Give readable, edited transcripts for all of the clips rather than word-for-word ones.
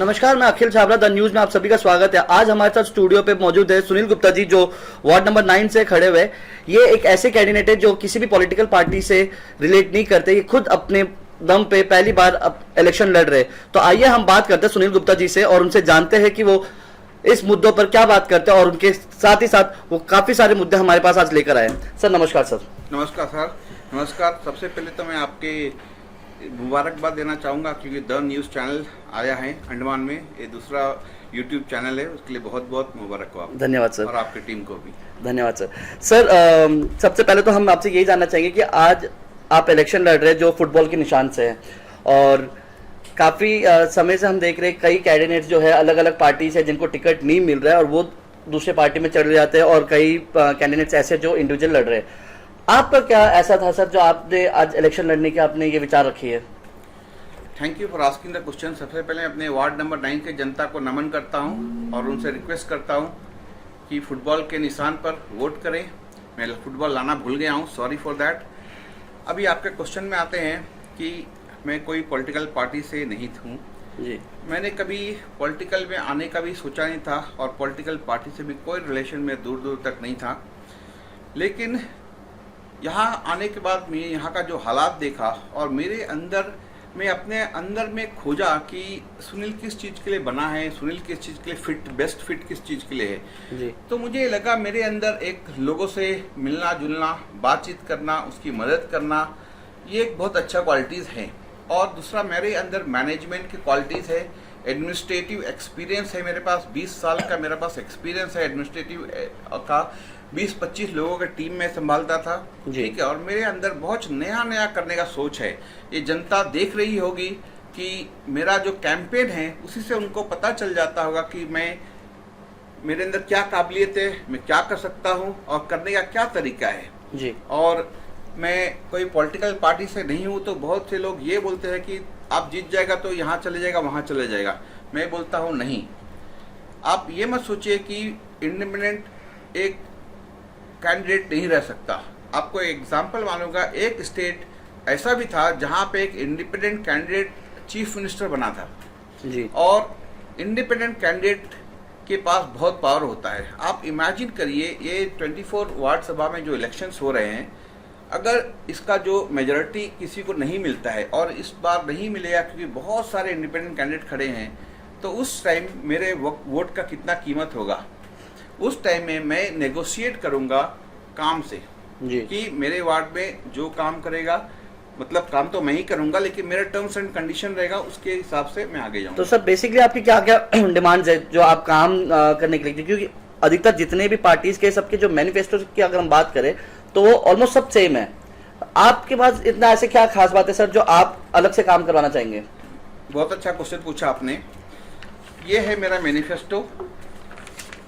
नमस्कार, मैं अखिल Chhabra the news में आप सभी का स्वागत है। आज हमारे साथ स्टूडियो पे मौजूद है सुनील गुप्ता जी, जो वार्ड नंबर 9 से खड़े हुए। ये एक ऐसे कैंडिडेट है जो किसी भी पॉलिटिकल पार्टी से रिलेट नहीं करते, ये खुद अपने दम पे पहली बार अब इलेक्शन लड़ रहे। तो आइए हम बात करते हैं सुनील गुप्ता जी से और उनसे जानते हैं कि वो इस मुद्दों पर क्या बात करते हैं और उनके साथ ही साथ वो काफी सारे मुद्दे हमारे पास आज लेकर आए। सर नमस्कार। सर नमस्कार सर, नमस्कार। सबसे पहले तो मैं आपके मुबारकबाद देना चाहूँगा क्योंकि द न्यूज़ चैनल आया है अंडमान में। ये दूसरा यूट्यूब चैनल है, उसके लिए बहुत बहुत मुबारकबाद। धन्यवाद सर। और आपकी टीम को भी धन्यवाद सर। सर सबसे पहले तो हम आपसे यही जानना चाहेंगे कि आज आप इलेक्शन लड़ रहे हैं जो फुटबॉल के निशान से है, और काफ़ी समय से हम देख रहे हैं कई कैंडिडेट्स जो है अलग अलग पार्टी से जिनको टिकट नहीं मिल रहा है और वो दूसरे पार्टी में चढ़ जाते हैं, और कई कैंडिडेट्स ऐसे जो इंडिविजुअल लड़ रहे हैं। आपका क्या ऐसा था सर जो आपने आज इलेक्शन लड़ने के आपने ये विचार रखी है? Thank you for asking the question. सबसे पहले अपने वार्ड नंबर 9 के जनता को नमन करता हूं और उनसे रिक्वेस्ट करता हूं कि फुटबॉल के निशान पर वोट करें। मैं फुटबॉल लाना भूल गया हूं, सॉरी फॉर दैट। अभी आपके क्वेश्चन में आते हैं कि मैं कोई पॉलिटिकल पार्टी से नहीं हूँ जी। मैंने कभी पॉलिटिकल में आने का भी सोचा नहीं था और पॉलिटिकल पार्टी से भी कोई रिलेशन में दूर दूर तक नहीं था। लेकिन यहाँ आने के बाद मैं यहाँ का जो हालात देखा और मेरे अंदर मैं अपने अंदर में खोजा कि सुनील किस चीज़ के लिए बना है, सुनील किस चीज़ के लिए फिट, बेस्ट फिट किस चीज़ के लिए है जी। तो मुझे लगा मेरे अंदर एक लोगों से मिलना जुलना, बातचीत करना, उसकी मदद करना, ये एक बहुत अच्छा क्वालिटीज़ है। और दूसरा मेरे अंदर मैनेजमेंट की क्वालिटीज़ है, एडमिनिस्ट्रेटिव एक्सपीरियंस है। मेरे पास 20 साल का मेरे पास एक्सपीरियंस है एडमिनिस्ट्रेटिव का। 20-25 लोगों के टीम में संभालता था, ठीक है। और मेरे अंदर बहुत नया नया करने का सोच है। ये जनता देख रही होगी कि मेरा जो कैंपेन है उसी से उनको पता चल जाता होगा कि मेरे अंदर क्या काबिलियत है, मैं क्या कर सकता हूँ और करने का क्या तरीका है जी। और मैं कोई पॉलिटिकल पार्टी से नहीं हूँ। तो बहुत से लोग ये बोलते हैं कि आप जीत जाएगा तो यहाँ चले जाएगा, वहाँ चले जाएगा। मैं बोलता हूँ नहीं, आप ये मत सोचिए कि इंडिपेंडेंट एक कैंडिडेट नहीं रह सकता। आपको एग्जाम्पल मानूंगा, एक स्टेट ऐसा भी था जहाँ पे एक इंडिपेंडेंट कैंडिडेट चीफ मिनिस्टर बना था जी। और इंडिपेंडेंट कैंडिडेट के पास बहुत पावर होता है। आप इमेजिन करिए, ये 24 वार्ड सभा में जो इलेक्शंस हो रहे हैं, अगर इसका जो मेजॉरिटी किसी को नहीं मिलता है और इस बार नहीं मिलेगा क्योंकि बहुत सारे इंडिपेंडेंट कैंडिडेट खड़े हैं, तो उस टाइम मेरे वोट का कितना कीमत होगा। उस टाइम में मैं नेगोशिएट करूंगा काम से जी। कि मेरे वार्ड में जो काम करेगा, मतलब काम तो मैं ही करूंगा लेकिन मेरा टर्म्स एंड कंडीशन रहेगा, उसके हिसाब से मैं आगे जाऊंगा। तो सर बेसिकली आपकी क्या क्या डिमांड्स है जो आप काम करने के लिए, क्योंकि अधिकतर जितने भी पार्टीज के सबके जो मैनिफेस्टो की अगर हम बात करें तो वो ऑलमोस्ट सब सेम है। आपके पास इतना ऐसे क्या खास बात है सर जो आप अलग से काम करवाना चाहेंगे? बहुत अच्छा क्वेश्चन पूछा आपने। ये है मेरा मैनिफेस्टो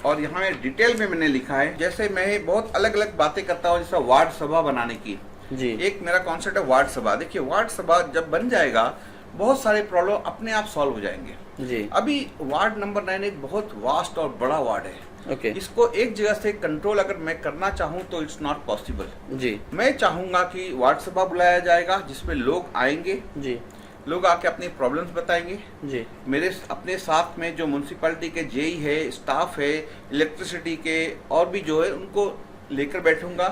और यहाँ में डिटेल में मैंने लिखा है। जैसे मैं बहुत अलग अलग बातें करता हूँ, जैसा वार्ड सभा बनाने की जी। एक मेरा कॉन्सेप्ट है वार्ड सभा। देखिए, वार्ड सभा जब बन जाएगा बहुत सारे प्रॉब्लम अपने आप सॉल्व हो जाएंगे जी। अभी वार्ड नंबर 9 एक बहुत वास्ट और बड़ा वार्ड है। ओके। इसको एक जगह से कंट्रोल अगर मैं करना चाहूँ तो इट्स नॉट पॉसिबल जी। मैं चाहूंगा कि वार्ड सभा बुलाया जाएगा जिसमें लोग आएंगे जी, लोग आके अपनी प्रॉब्लम्स बताएंगे जी। मेरे अपने साथ में जो म्यूनसिपैलिटी के जेई है, स्टाफ है, इलेक्ट्रिसिटी के और भी जो है, उनको लेकर बैठूंगा,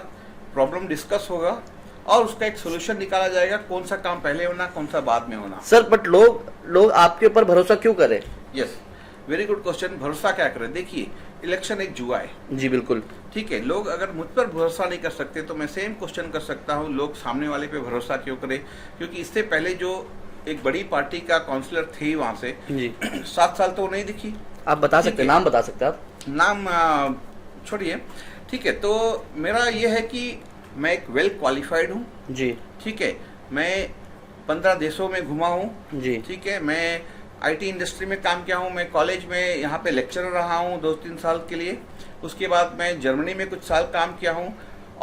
प्रॉब्लम डिस्कस होगा और उसका एक सोल्यूशन निकाला जाएगा, कौन सा काम पहले होना, कौन सा बाद में होना। सर बट लोग आपके ऊपर भरोसा क्यों करें? Yes, very good question. भरोसा क्या करें? देखिए, इलेक्शन एक जुआ है जी। बिल्कुल ठीक है। लोग अगर मुझ पर भरोसा नहीं कर सकते तो मैं सेम क्वेश्चन कर सकता हूँ, लोग सामने वाले पे भरोसा क्यों करें? क्योंकि इससे पहले जो एक बड़ी पार्टी का काउंसलर थे वहां से जी 7 साल तो वो नहीं दिखी। आप बता सकते हैं, नाम बता सकते हैं आप? नाम छोड़िए, ठीक है। तो मेरा ये है कि मैं एक वेल क्वालिफाइड हूँ जी, ठीक है। मैं 15 देशों में घुमा हूँ जी, ठीक है। मैं आईटी इंडस्ट्री में काम किया हूँ। मैं कॉलेज में यहाँ पे लेक्चरर रहा हूँ 2-3 साल के लिए। उसके बाद मैं जर्मनी में कुछ साल काम किया हूँ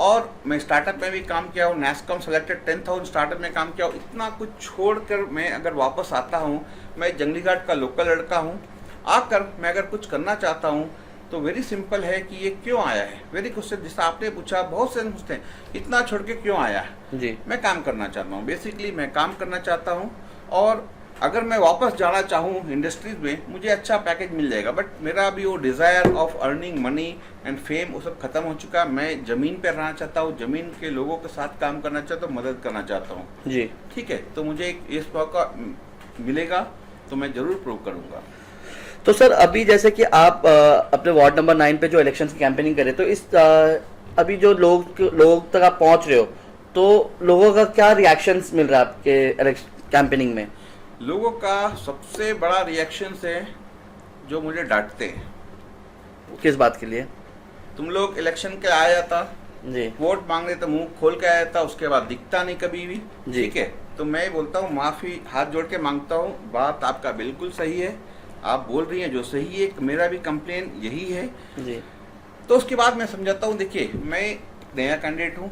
और मैं स्टार्टअप में भी काम किया हूँ। नैसकॉम सेलेक्टेड 10,000 स्टार्टअप में काम किया हूँ। इतना कुछ छोड़कर मैं अगर वापस आता हूँ, मैं जंगली घाट का लोकल लड़का हूँ, आकर मैं अगर कुछ करना चाहता हूँ तो वेरी सिंपल है कि ये क्यों आया है। वेरी क्वेश्चन जैसा आपने पूछा, बहुत से पूछते हैं इतना छोड़ के क्यों आया है जी। मैं काम करना चाहता हूँ, बेसिकली मैं काम करना चाहता हूँ। और अगर मैं वापस जाना चाहूँ इंडस्ट्रीज में, मुझे अच्छा पैकेज मिल जाएगा, बट मेरा अभी वो desire of earning money and fame वो सब खत्म हो चुका है। मैं ज़मीन पर रहना चाहता हूँ, ज़मीन के लोगों के साथ काम करना चाहता हूँ, मदद करना चाहता हूँ जी। ठीक है, तो मुझे इस मौका मिलेगा तो मैं ज़रूर प्रूव करूँगा। तो सर अभी जैसे कि आप अपने वार्ड नंबर 9 पे जो इलेक्शन की कैंपेनिंग करे, तो इस अभी जो लोग तक आप पहुंच रहे हो, तो लोगों का क्या रिएक्शंस मिल रहा है आपके कैंपेनिंग में? लोगों का सबसे बड़ा रिएक्शन है जो मुझे डांटते हैं। किस बात के लिए? तुम लोग इलेक्शन के आया था जी, वोट मांगने तो मुंह खोल के आया था, उसके बाद दिखता नहीं कभी भी ठीक है। तो मैं बोलता हूँ माफी हाथ जोड़ के मांगता हूँ, बात आपका बिल्कुल सही है, आप बोल रही हैं जो सही है, मेरा भी कंप्लेन यही है जी। तो उसके बाद मैं समझाता हूँ, देखिए मैं नया कैंडिडेट हूँ,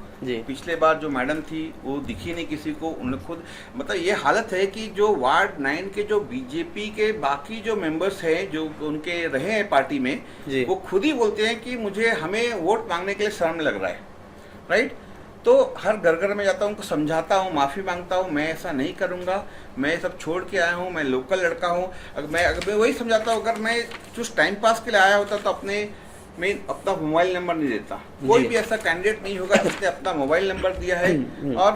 पिछले बार जो मैडम थी वो दिखी नहीं किसी को, उन्होंने खुद मतलब ये हालत है कि जो वार्ड 9 के जो बीजेपी के बाकी जो मेंबर्स हैं जो उनके रहे हैं पार्टी में, वो खुद ही बोलते हैं कि मुझे हमें वोट मांगने के लिए शर्म लग रहा है, राइट। तो हर घर घर में जाता हूँ, उनको समझाता हूँ, माफ़ी मांगता हूँ, मैं ऐसा नहीं करूँगा, मैं सब छोड़ के आया हूँ, मैं लोकल लड़का हूँ। अगर मैं वही समझाता हूँ, अगर मैं कुछ टाइम पास के लिए आया होता तो मैं अपना मोबाइल नंबर नहीं देता। कोई भी ऐसा कैंडिडेट नहीं होगा जिसने अपना मोबाइल नंबर दिया है और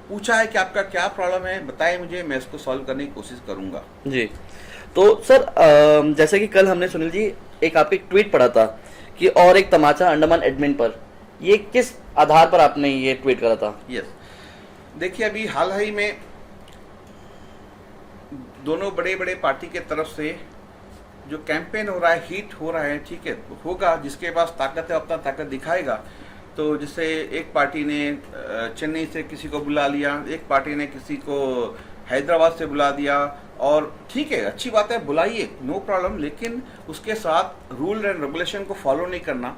पूछा है कि आपका क्या प्रॉब्लम है, बताए मुझे, मैं इसको सॉल्व करने की कोशिश करूँगा जी। तो सर जैसे कि कल हमने सुनील जी एक आपके ट्वीट पढ़ा था कि और एक तमाचा अंडमान एडमिन पर, ये किस आधार पर आपने ये ट्वीट करा था? यस, देखिए अभी हाल ही में दोनों बड़े बड़े पार्टी के तरफ से जो कैंपेन हो रहा है, हीट हो रहा है, ठीक है, होगा, जिसके पास ताकत है अपना ताकत दिखाएगा। तो जैसे एक पार्टी ने चेन्नई से किसी को बुला लिया, एक पार्टी ने किसी को हैदराबाद से बुला दिया, और ठीक है अच्छी बात है, बुलाइए, नो प्रॉब्लम, लेकिन उसके साथ रूल एंड रेगुलेशन को फॉलो नहीं करना,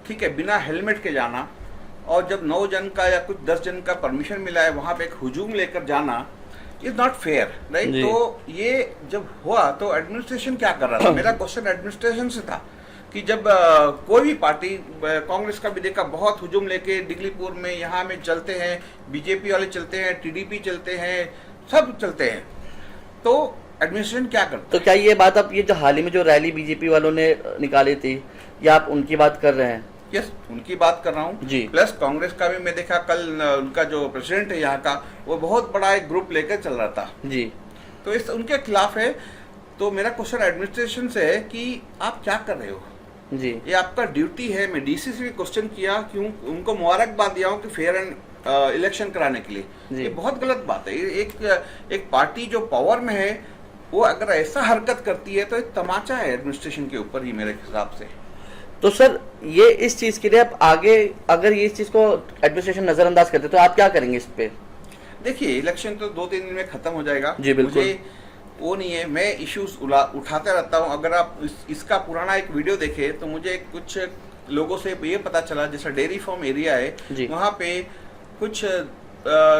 ठीक है, बिना हेलमेट के जाना, और जब 9 जन का या कुछ 10 जन का परमिशन मिला है वहाँ पे एक हुजूम लेकर जाना इज नॉट फेयर, राइट। तो ये जब हुआ तो एडमिनिस्ट्रेशन क्या कर रहा था? मेरा क्वेश्चन एडमिनिस्ट्रेशन से था कि जब कोई भी पार्टी, कांग्रेस का भी देखा, बहुत हुजूम लेके डिगलीपुर में यहाँ में चलते हैं, बीजेपी वाले चलते हैं, टीडीपी चलते हैं, सब चलते हैं, तो एडमिनिस्ट्रेशन क्या करता? तो क्या ये बात आप, ये जो हाल ही में जो रैली बीजेपी वालों ने निकाली थी, या आप उनकी बात कर रहे हैं? यस, उनकी बात कर रहा हूँ जी। प्लस कांग्रेस का भी मैं देखा कल, उनका जो प्रेसिडेंट है यहाँ का, वो बहुत बड़ा एक ग्रुप लेकर चल रहा था जी, तो इस उनके खिलाफ है। तो मेरा क्वेश्चन एडमिनिस्ट्रेशन से है कि आप क्या कर रहे हो जी, ये आपका ड्यूटी है। मैं डीसी से भी क्वेश्चन किया, क्यों उनको मुबारकबाद दिया हूँ कि फेयर एंड इलेक्शन कराने के लिए। ये बहुत गलत बात है। एक पार्टी जो पावर में है वो अगर ऐसा हरकत करती है तो एक तमाचा है एडमिनिस्ट्रेशन के ऊपर ही मेरे हिसाब से। तो सर ये इस चीज के लिए आप आगे, अगर ये इस चीज को एडमिनिस्ट्रेशन नजरअंदाज करते तो आप क्या करेंगे इस पे? देखिए इलेक्शन तो 2-3 दिन में खत्म हो जाएगा जी, बिल्कुल। मुझे वो नहीं है, मैं इश्यूज उठाता रहता हूँ। अगर आप इसका पुराना एक वीडियो देखे तो मुझे कुछ लोगों से ये पता चला, जैसा डेयरी फार्म एरिया है वहाँ पे कुछ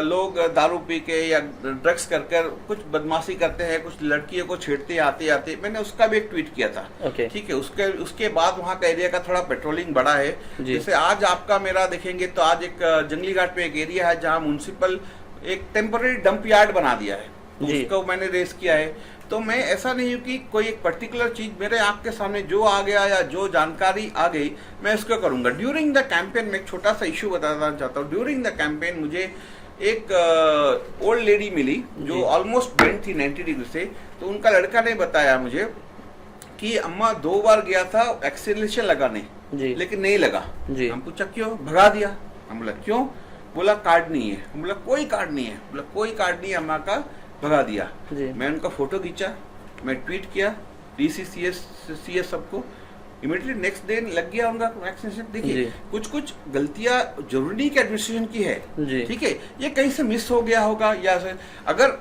लोग दारू पी के या ड्रग्स कर कुछ बदमाशी करते हैं, कुछ लड़कियों को छेड़ते आते आते। मैंने उसका भी एक ट्वीट किया था, ठीक है। उसके बाद वहाँ का एरिया का थोड़ा पेट्रोलिंग बढ़ा है। जैसे आज आपका मेरा देखेंगे तो आज एक जंगली घाट पे एक एरिया है जहाँ म्युनिसिपल एक टेम्पररी डंप यार्ड बना दिया है, तो उसको मैंने रेस किया है। तो मैं ऐसा नहीं हूँ कि कोई एक पर्टिकुलर चीज मेरे आंख के सामने जो आ गया या जो जानकारी आ गई मैं इसको करूंगा। ड्यूरिंग द कैंपेन में एक छोटा सा इशू बताना चाहता हूँ। ड्यूरिंग द कैंपेन मुझे एक ओल्ड लेडी मिली जो ऑलमोस्ट बेंड थी 90 डिग्री से। तो उनका लड़का ने बताया मुझे कि अम्मा 2 बार गया था वैक्सीनेशन लगाने लेकिन नहीं लगा। हम पूछा क्यों, भगा दिया। हम बोला क्यों, बोला कार्ड नहीं है। हम बोला कोई कार्ड नहीं है। बोला कोई कार्ड नहीं है, अम्मा का भगा दिया। मैं उनका फोटो खींचा, मैं ट्वीट किया डीसी सीएस सबको। इमीडिएटली नेक्स्ट डे लग गया उनका वैक्सीनेशन। देखिए कुछ गलतियां जरूरी की एडमिनिस्ट्रेशन की है, ठीक है। ये कहीं से मिस हो गया होगा, या अगर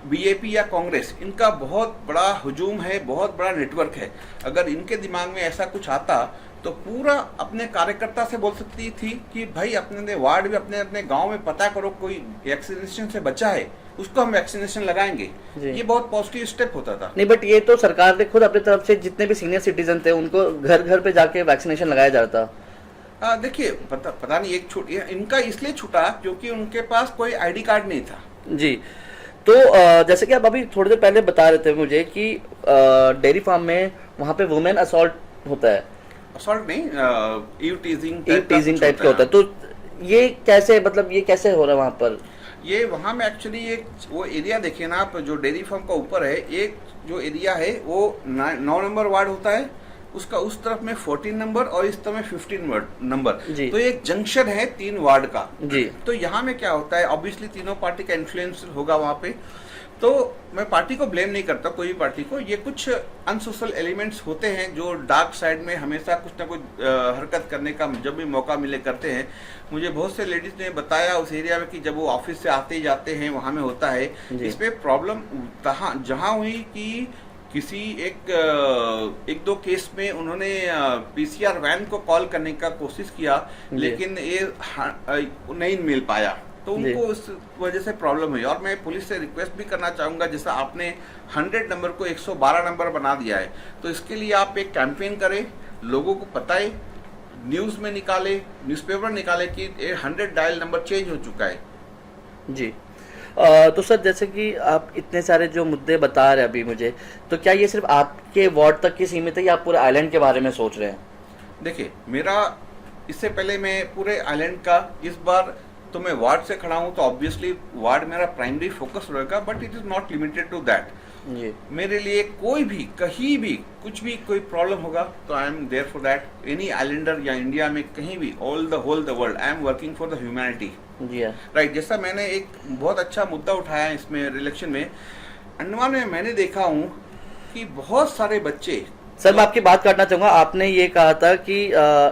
बीजेपी या कांग्रेस, इनका बहुत बड़ा हुजूम है, बहुत बड़ा नेटवर्क है। अगर इनके दिमाग में ऐसा कुछ आता तो पूरा अपने कार्यकर्ता से बोल सकती थी कि भाई अपने वार्ड में, अपने गांव में पता करो कोई वैक्सीनेशन से बचा है, उसको हम वैक्सीनेशन लगाएंगे। ये बहुत पॉजिटिव स्टेप होता था। नहीं, बट ये तो सरकार ने खुद अपनी तरफ से जितने भी सीनियर सिटीजन थे उनको घर घर पे जाके वैक्सीनेशन लगाया जाता। देखिए पता नहीं, एक इनका इसलिए छूटा क्योंकि उनके पास कोई आईडी कार्ड नहीं था जी। तो जैसे कि आप अभी थोड़ी देर पहले बता रहे थे मुझे कि डेयरी फार्म में वहाँ पे वुमेन असॉल्ट होता है। असॉल्ट नहीं, ईव टीजिंग टाइप का होता है। तो ये कैसे, मतलब ये कैसे हो रहा है वहाँ पर? ये वहाँ में एक्चुअली एक वो एरिया देखिए ना आप, जो डेयरी फार्म का ऊपर है, एक जो एरिया है वो 9 नंबर वार्ड होता है, उसका उस तरफ में 14 नंबर और इस तरफ में 15 नंबर। तो एक जंक्शन है 3 वार्ड का जी। तो यहाँ में क्या होता है, ऑब्वियसली तीनों पार्टी का इन्फ्लुएंस होगा वहाँ पे। तो मैं पार्टी को ब्लेम नहीं करता, कोई भी पार्टी को। ये कुछ अनसोशल एलिमेंट्स होते हैं जो डार्क साइड में हमेशा कुछ ना कुछ हरकत करने का जब भी मौका मिले करते हैं। मुझे बहुत से लेडीज ने बताया उस एरिया में कि जब वो ऑफिस से आते ही जाते हैं वहाँ में होता है। इसमें प्रॉब्लम जहाँ हुई कि किसी एक दो केस में उन्होंने पीसीआर वैन को कॉल करने का कोशिश किया, लेकिन ये नहीं मिल पाया, तो उनको उस वजह से प्रॉब्लम हुई। और मैं पुलिस से रिक्वेस्ट भी करना चाहूँगा, जैसा आपने 100 नंबर को 112 नंबर बना दिया है, तो इसके लिए आप एक कैंपेन करें, लोगों को बताएं, न्यूज़ में निकाले, न्यूज़पेपर निकाले कि 100 डायल नंबर चेंज हो चुका है जी। तो सर जैसे कि आप इतने सारे जो मुद्दे बता रहे हैं अभी मुझे, तो क्या ये सिर्फ आपके वार्ड तक की सीमित है या आप पूरे आइलैंड के बारे में सोच रहे हैं? देखिए, मेरा इससे पहले मैं पूरे आइलैंड का, इस बार तो मैं वार्ड से खड़ा हूँ तो ऑब्वियसली वार्ड मेरा प्राइमरी फोकस रहेगा, but it is not limited to that. मेरे लिए कोई भी कहीं भी कुछ भी कोई प्रॉब्लम होगा तो I am there for that. Any islander या इंडिया में कहीं भी, all the whole the world, I am working for the humanity. Right. जैसा मैंने एक बहुत अच्छा मुद्दा उठाया इसमें इलेक्शन में, अंडमान में मैंने देखा हूँ कि बहुत सारे बच्चे। सर मैं आपकी बात काटना चाहूंगा, आपने ये कहा था कि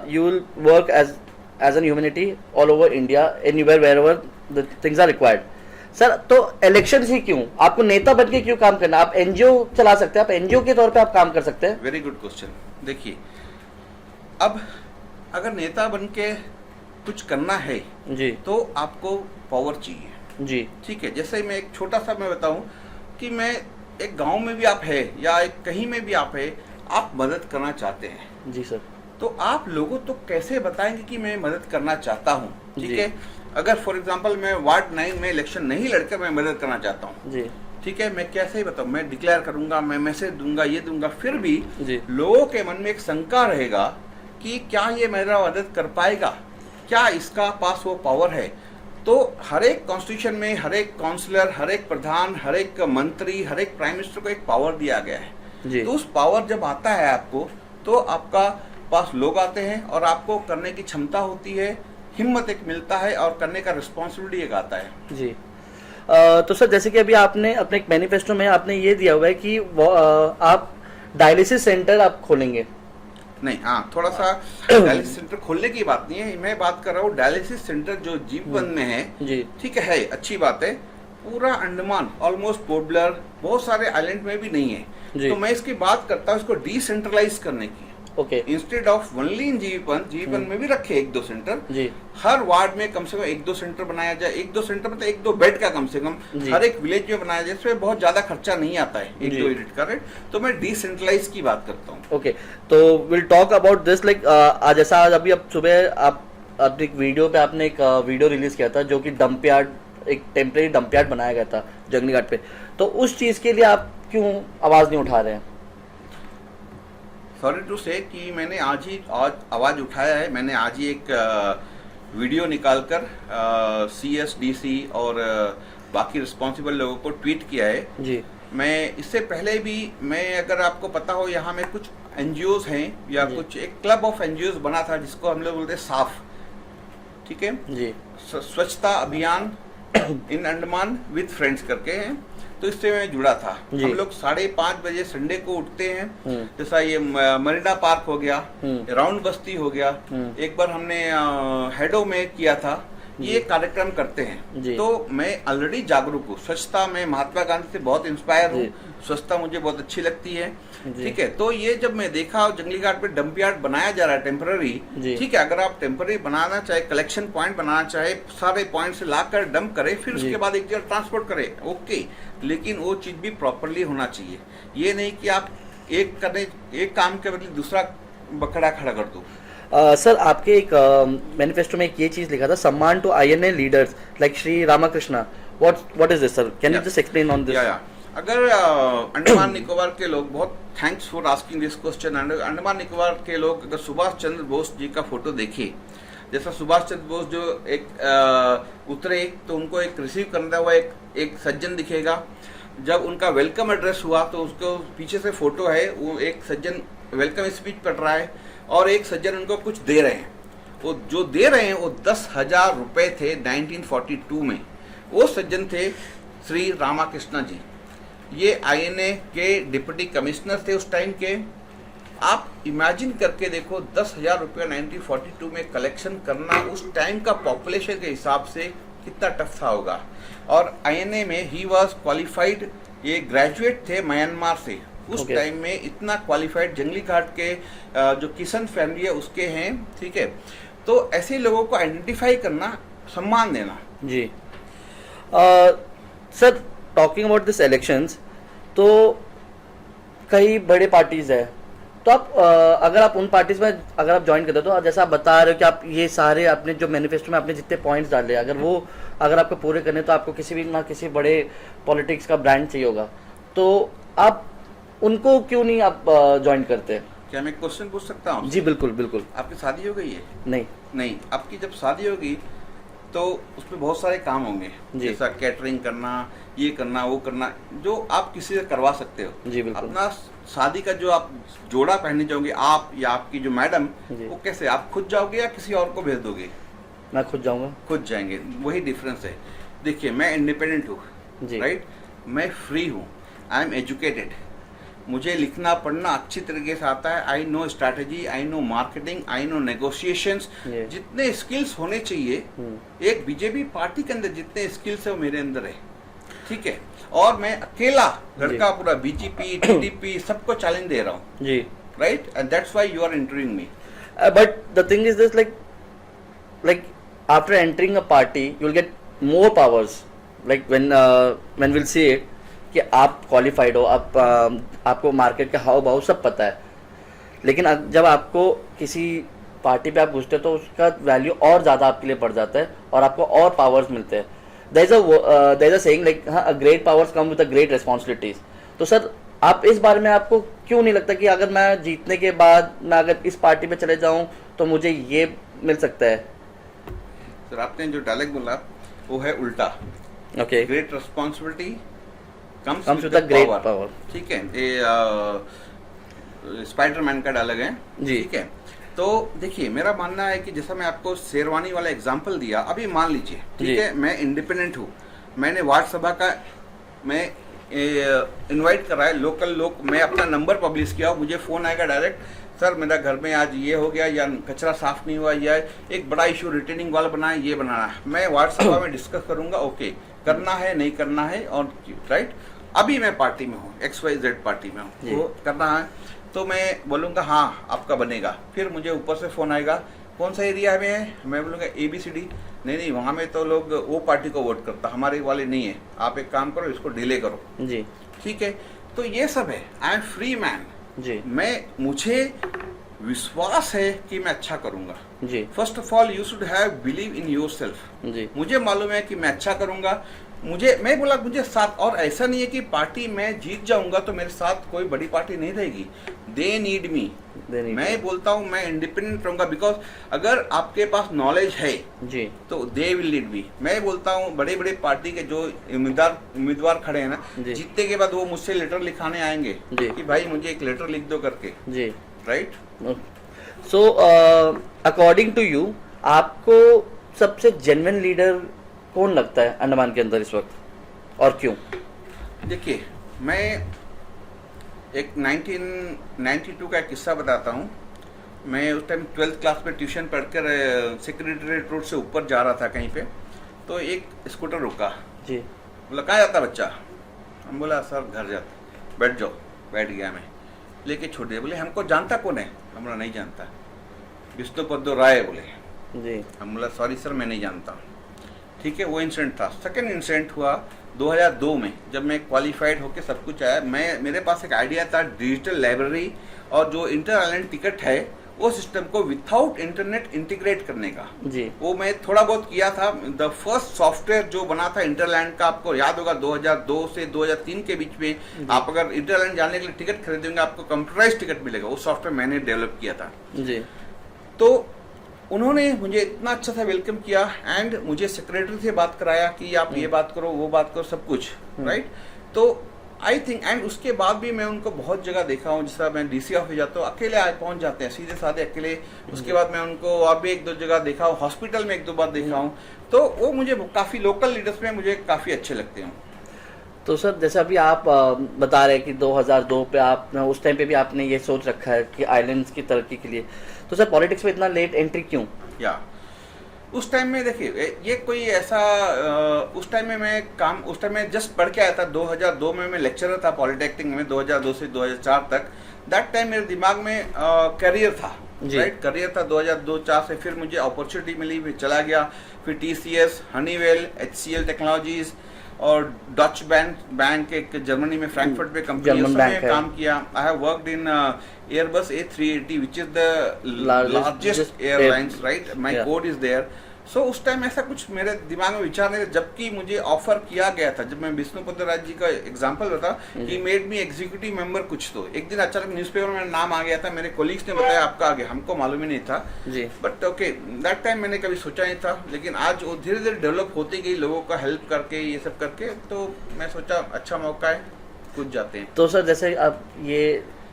you will work as an humanity all over India, anywhere wherever the things are required. Sir तो इलेक्शन ही क्यों, आपको नेता बन के क्यों काम करना? आप एनजीओ चला सकते हैं, आप एनजीओ के तौर पे आप काम कर सकते हैं। Very good question. देखिए, अब अगर नेता बन के कुछ करना है जी, तो आपको पावर चाहिए जी। ठीक है, जैसे मैं एक छोटा सा मैं बताऊं कि मैं एक गांव में भी आप है या एक कहीं में भी आप है, आप मदद करना चाहते हैं जी सर, तो आप लोगों तो कैसे बताएंगे कि मैं मदद करना चाहता हूं? ठीक है, अगर फॉर एग्जांपल मैं वार्ड 9 में इलेक्शन नहीं लड़कर मैं मदद करना चाहता हूं जी, ठीक है, मैं कैसे ही बताऊं? मैं डिक्लेयर करूंगा, मैं मैसेज दूंगा, ये दूंगा, फिर भी लोगों के मन में एक शंका रहेगा कि क्या ये मेरा मदद कर पाएगा, क्या इसका पास वो पावर है? तो हर एक कॉन्स्टिट्यूशन में हर एक काउंसलर, हर एक प्रधान, हर एक मंत्री, हर एक प्राइम मिनिस्टर को एक पावर दिया गया है। तो उस पावर जब आता है आपको, तो आपका पास लोग आते हैं और आपको करने की क्षमता होती है, हिम्मत एक मिलता है और करने का रिस्पॉन्सिबिलिटी एक आता है जी। तो सर जैसे कि अभी आपने अपने एक मैनिफेस्टो में आपने ये दिया हुआ है कि आप डायलिसिस सेंटर आप खोलेंगे। नहीं, हाँ, थोड़ा सा डायलिसिस सेंटर खोलने की बात नहीं है, मैं बात कर रहा हूँ डायलिसिस सेंटर जो जीवन में है जी, ठीक है, अच्छी बात है। पूरा अंडमान ऑलमोस्ट पोर्ट ब्लेयर, बहुत सारे आइलैंड में भी नहीं है, तो मैं इसकी बात करता हूँ इसको डिसेंट्रलाइज करने की। Okay, instead of only in जीवन में भी रखे 1-2 सेंटर जी, हर वार्ड में कम से कम 1-2 सेंटर बनाया जाए। 1-2 सेंटर मतलब 1-2 बेड का कम से कम हर एक विलेज में बनाया जाए, इसमें बहुत ज्यादा खर्चा नहीं आता है 1-2 यूनिट का रेट। तो मैं डिसेंट्रलाइज की बात करता हूँ। ओके, तो will talk about this like जैसा आज अभी अब सुबह आप एक वीडियो पे आपने एक वीडियो रिलीज किया था जो कि डंप यार्ड, एक टेम्परेरी डंप यार्ड बनाया गया था जंगली घाट पे, तो उस चीज के लिए आप क्यों आवाज नहीं उठा रहे हैं? सॉरी टू से कि मैंने आज आवाज उठाया है। मैंने आज ही एक वीडियो निकालकर CSDC और बाकी रिस्पॉन्सिबल लोगों को ट्वीट किया है जी। मैं इससे पहले भी, मैं अगर आपको पता हो, यहाँ में कुछ NGOs हैं या कुछ एक क्लब ऑफ NGOs बना था जिसको हम लोग बोलते हैं साफ, ठीक है जी, स्वच्छता अभियान इन अंडमान विद फ्रेंड्स करके हैं। तो इससे मैं जुड़ा था। हम लोग 5:30 बजे संडे को उठते हैं, जैसा ये मरीना पार्क हो गया, राउंड बस्ती हो गया, एक बार हमने हेडो में किया था, ये कार्यक्रम करते हैं। तो मैं ऑलरेडी जागरूक हूँ, स्वच्छता में महात्मा गांधी से बहुत इंस्पायर हूँ, स्वच्छता मुझे बहुत अच्छी लगती है, ठीक है। तो ये जब मैं देखा जंगली घाट पे डंप यार्ड बनाया जा रहा है टेम्पररी, ठीक है, अगर आप टेम्पररी बनाना चाहे, कलेक्शन पॉइंट बनाना चाहे, सारे पॉइंट से लाकर डंप करे, फिर उसके बाद एक जगह ट्रांसपोर्ट करे, ओके, लेकिन वो चीज भी प्रॉपरली होना चाहिए। ये नहीं कि आप एक काम के बदले दूसरा बकड़ा खड़ा कर दो। सर आपके एक मैनिफेस्टो में एक ये चीज लिखा था, सम्मान to INA leaders like Shri Ramakrishna what is this, sir? Can you just explain on this? अगर अंडमान निकोबार के लोग, बहुत thanks for asking this question, Andaman Nicobar के लोग अगर सुभाष चंद्र बोस जी का फोटो देखे, जैसा सुभाष चंद्र बोस जो एक उतरे तो उनको एक रिसीव करना हुआ एक सज्जन दिखेगा। जब उनका वेलकम एड्रेस हुआ तो उसको पीछे से फोटो है, वो एक सज्जन वेलकम स्पीच पढ़ रहा है और एक सज्जन उनको कुछ दे रहे हैं। वो जो दे रहे हैं वो 10,000 रुपए थे 1942 में। वो सज्जन थे श्री रामाकृष्णा जी। ये आईएनए के डिप्टी कमिश्नर थे उस टाइम के। आप इमेजिन करके देखो 10,000 रुपया 1942 में कलेक्शन करना उस टाइम का पॉपुलेशन के हिसाब से कितना टफ था होगा। और आईएनए में ही वाज क्वालिफाइड, ये ग्रेजुएट थे म्यांमार से उस टाइम में, इतना क्वालिफाइड जंगली घाट के जो किशन फैमिली है उसके हैं, ठीक है। तो ऐसे लोगों को आइडेंटिफाई करना, सम्मान देना। जी sir, talking about this elections, तो कई बड़े पार्टीज है, तो आप अगर आप उन पार्टीज में अगर आप ज्वाइन करते हो तो जैसा आप बता रहे हो कि आप ये सारे अपने जो मैनिफेस्टो में आपने जितने पॉइंट्स डाले, अगर आपको पूरे करने तो आपको किसी भी ना किसी बड़े पॉलिटिक्स का ब्रांड चाहिए होगा, तो आप उनको क्यों नहीं आप ज्वाइन करते? क्या मैं क्वेश्चन पूछ सकता हूँ? जी बिल्कुल बिल्कुल। आपकी शादी हो गई है? नहीं। आपकी जब शादी होगी तो उसमें बहुत सारे काम होंगे, जैसा कैटरिंग करना, ये करना, वो करना, जो आप किसी से करवा सकते हो। जी बिल्कुल। अपना शादी का जो आप जोड़ा पहनने जाओगे, आप या आपकी जो मैडम, वो कैसे, आप खुद जाओगे या किसी और को भेज दोगे? मैं खुद जाऊंगा। खुद जाएंगे, वही डिफरेंस है। देखिए, मैं इंडिपेंडेंट हूँ, राइट, मैं फ्री हूँ, आई एम एजुकेटेड, मुझे लिखना पढ़ना अच्छी तरीके से आता है, I know strategy, I know marketing, I know negotiations, जितने स्किल्स होने चाहिए एक बीजेपी पार्टी के अंदर जितने स्किल्स है वो मेरे अंदर है, ठीक है। और मैं अकेला लड़का पूरा बीजेपी टीडीपी सबको चैलेंज दे रहा हूँ जी, right, and that's why you are interviewing me. But the thing is this, like after entering a party you will get more powers, like when we'll see it कि आप qualified हो, आपको market का हाव भाव सब पता है, लेकिन जब आपको किसी पार्टी पे आप घुसते हो तो उसका वैल्यू और ज़्यादा आपके लिए बढ़ जाता है और आपको और पावर्स मिलते हैं। There is a saying like great powers come with a great responsibilities. तो सर, आप इस बारे में आपको क्यों नहीं लगता कि अगर मैं जीतने के बाद मैं अगर इस पार्टी में चले जाऊं तो मुझे ये मिल सकता है? सर, आपने जो डायलॉग बोला वो है उल्टा। Okay, great responsibility comes with great power, ठीक है, ये स्पाइडरमैन का डायलॉग है जी, ठीक है। तो देखिए, मेरा मानना है कि जैसा मैं आपको शेरवानी वाला एग्जांपल दिया, अभी मान लीजिए, ठीक है, मैं इंडिपेंडेंट हूँ, मैंने वार्ड सभा का मैं इनवाइट करा है, लोकल लोग, मैं अपना नंबर पब्लिश किया, मुझे फोन आएगा डायरेक्ट, सर मेरा घर में आज ये हो गया, या कचरा साफ नहीं हुआ, या एक बड़ा इशू रिटर्निंग वाल बनाए, ये बनाना है, मैं वार्ड सभा में डिस्कस करूंगा, ओके करना है नहीं करना है, और राइट। अभी मैं पार्टी में हूँ, XYZ पार्टी में हूँ, वो करना है तो मैं बोलूँगा हाँ आपका बनेगा, फिर मुझे ऊपर से फोन आएगा, कौन सा एरिया में है, मैं बोलूँगा ABCD, नहीं वहाँ में तो लोग वो पार्टी को वोट करता, हमारे वाले नहीं है, आप एक काम करो, इसको डिले करो जी, ठीक है। तो ये सब है, आई एम फ्री मैन जी, मुझे विश्वास है कि मैं अच्छा करूंगा जी। First of all you should have believe in yourself जी। मुझे मालूम है कि मैं अच्छा करूंगा, मैं बोला मुझे साथ, और ऐसा नहीं है कि पार्टी में जीत जाऊंगा तो मेरे साथ कोई बड़ी पार्टी नहीं रहेगी, दे नीड मी, मैं बोलता हूँ मैं इंडिपेंडेंट रहूंगा, बिकॉज अगर आपके पास नॉलेज है जी तो दे विल लीड मी। मैं बोलता हूँ बड़े बड़े पार्टी के जो उम्मीदवार खड़े हैं ना, जीतने के बाद वो मुझसे लेटर लिखाने आएंगे कि भाई मुझे एक लेटर लिख दो करके जी, right. So according to you, आपको सबसे जेन्युइन लीडर कौन लगता है अंडमान के अंदर इस वक्त, और क्यों? देखिए, मैं एक 1992 का एक किस्सा बताता हूँ। मैं उस टाइम 12th क्लास में ट्यूशन पढ़कर सेक्रेटरीट रोड से ऊपर जा रहा था कहीं पे, तो एक स्कूटर रुका जी, बोला कहाँ जाता बच्चा, हम बोला सर घर जाता, बैठ जाओ, बैठ गया मैं, लेके छोड़, बोले हमको जानता कौन है, हम बोला नहीं जानता, विष्णुपद राय बोले जी, हम बोला सॉरी सर मैं नहीं जानता, ठीक है। वो इंसिडेंट था। सेकेंड इंसिडेंट हुआ 2002 में, जब मैं क्वालिफाइड होकर सब कुछ आया, मेरे पास एक आइडिया था डिजिटल लाइब्रेरी और जो इंटर आइलैंड टिकट है वो सिस्टम को विथआउट इंटरनेट इंटीग्रेट करने का जी, वो मैं थोड़ा बहुत किया था। द फर्स्ट सॉफ्टवेयर जो बना था इंटरलैंड का, आपको याद होगा 2002 से 2003 के बीच में, आप अगर इंटरलैंड जाने के लिए टिकट खरीदेंगे आपको कंप्यूटराइज टिकट मिलेगा, वो सॉफ्टवेयर मैंने डेवलप किया था जी। तो उन्होंने मुझे इतना अच्छा सा वेलकम किया एंड मुझे सेक्रेटरी से बात कराया कि आप ये बात करो, वो बात करो, सब कुछ राइट। तो आई थिंक एंड उसके बाद भी मैं उनको बहुत जगह देखा हूँ, जिस तरह मैं डीसी ऑफिस जाता हूँ अकेले आए पहुंच जाते हैं सीधे साधे अकेले। उसके बाद मैं उनको और भी एक दो जगह देखा हूँ, हॉस्पिटल में एक दो बार देखा हूँ। तो वो मुझे काफी लोकल लीडर्स में मुझे काफी अच्छे लगते हैं। तो सर जैसे अभी आप बता रहे हैं कि 2002 पे आप उस टाइम पे भी आपने ये सोच रखा है कि आइलैंड्स की तरक्की के लिए, तो सर पॉलिटिक्स में इतना लेट एंट्री क्यों? या उस टाइम में देखिए ये कोई ऐसा उस टाइम में जस्ट पढ़ के आया था। 2002 में मैं लेक्चरर था पॉलिटेक्निक में, 2002 से 2004 तक। दैट टाइम मेरे दिमाग में करियर था, राइट, करियर था। 2002-04 से फिर मुझे अपॉर्चुनिटी मिली, फिर चला गया, फिर TCS, हनीवेल, HCL टेक्नोलॉजीज और डच बैंक एक जर्मनी में फ्रैंकफर्ट में कंपनी में काम किया। I have worked in Airbus A380 which is the largest airlines, right? My code is there. So उस टाइम ऐसा कुछ मेरे दिमाग में विचार नहीं था, जबकि मुझे ऑफर किया गया था। जब मैं विष्णुपद राज जी का एग्जांपल बता, कि मेड मी एग्जीक्यूटिव मेंबर कुछ, तो एक दिन अचानक न्यूज़पेपर में नाम आ गया था, मेरे कोलीग्स ने बताया आपका आ गया, हमको मालूम ही नहीं था जी। बट ओके दैट टाइम मैंने कभी सोचा नहीं था, लेकिन आज वो धीरे धीरे डेवलप होती गई लोगों का हेल्प करके, ये सब करके। तो मैं सोचा अच्छा मौका है, कूद जाते हैं। तो सर जैसे अब ये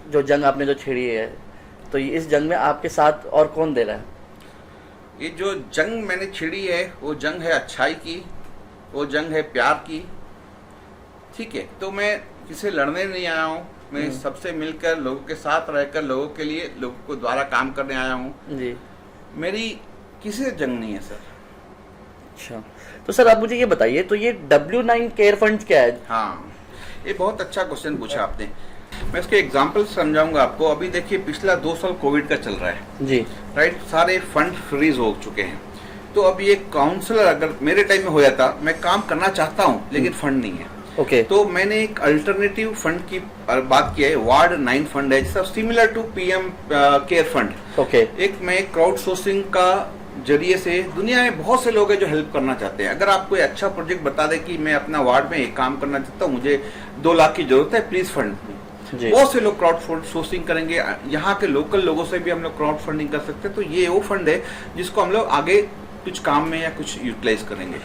जो जंग आपने जो छेड़ी है, तो इस जंग में आपके साथ और कौन दे रहा है? ये जो जंग मैंने छिड़ी है वो जंग है अच्छाई की, वो जंग है प्यार की, ठीक है। तो मैं किसी लड़ने नहीं आया हूँ, मैं सबसे मिलकर लोगों के साथ रहकर लोगों के लिए लोगों को द्वारा काम करने आया हूँ जी। मेरी किसी से जंग नहीं है सर। अच्छा, तो सर आप मुझे ये बताइए, तो ये W9 केयर फंड क्या है? हाँ, ये बहुत अच्छा क्वेश्चन पूछा आपने। मैं इसके एग्जाम्पल समझाऊंगा आपको। अभी देखिए पिछला 2 साल कोविड का चल रहा है जी, राइट, सारे फंड फ्रीज हो चुके हैं। तो अभी एक काउंसलर अगर मेरे टाइम में हो जाता, मैं काम करना चाहता हूँ लेकिन फंड नहीं है, ओके। तो मैंने एक अल्टरनेटिव फंड की बात की है, वार्ड 9 फंड है, सब similar to PM care fund, okay. एक मैं क्राउड सोर्सिंग का जरिए से दुनिया में बहुत से लोग हैं जो हेल्प करना चाहते हैं। अगर आप कोई अच्छा प्रोजेक्ट बता दे कि मैं अपना वार्ड में एक काम करना चाहता हूँ, मुझे 2 लाख की जरूरत है, प्लीज फंड, बहुत से लोग क्राउड सोर्सिंग करेंगे। यहाँ के लोकल लोगों से भी हम लोग क्राउड फंडिंग कर सकते हैं। तो ये वो फंड है जिसको हम लोग आगे कुछ काम में या कुछ यूटिलाइज करेंगे।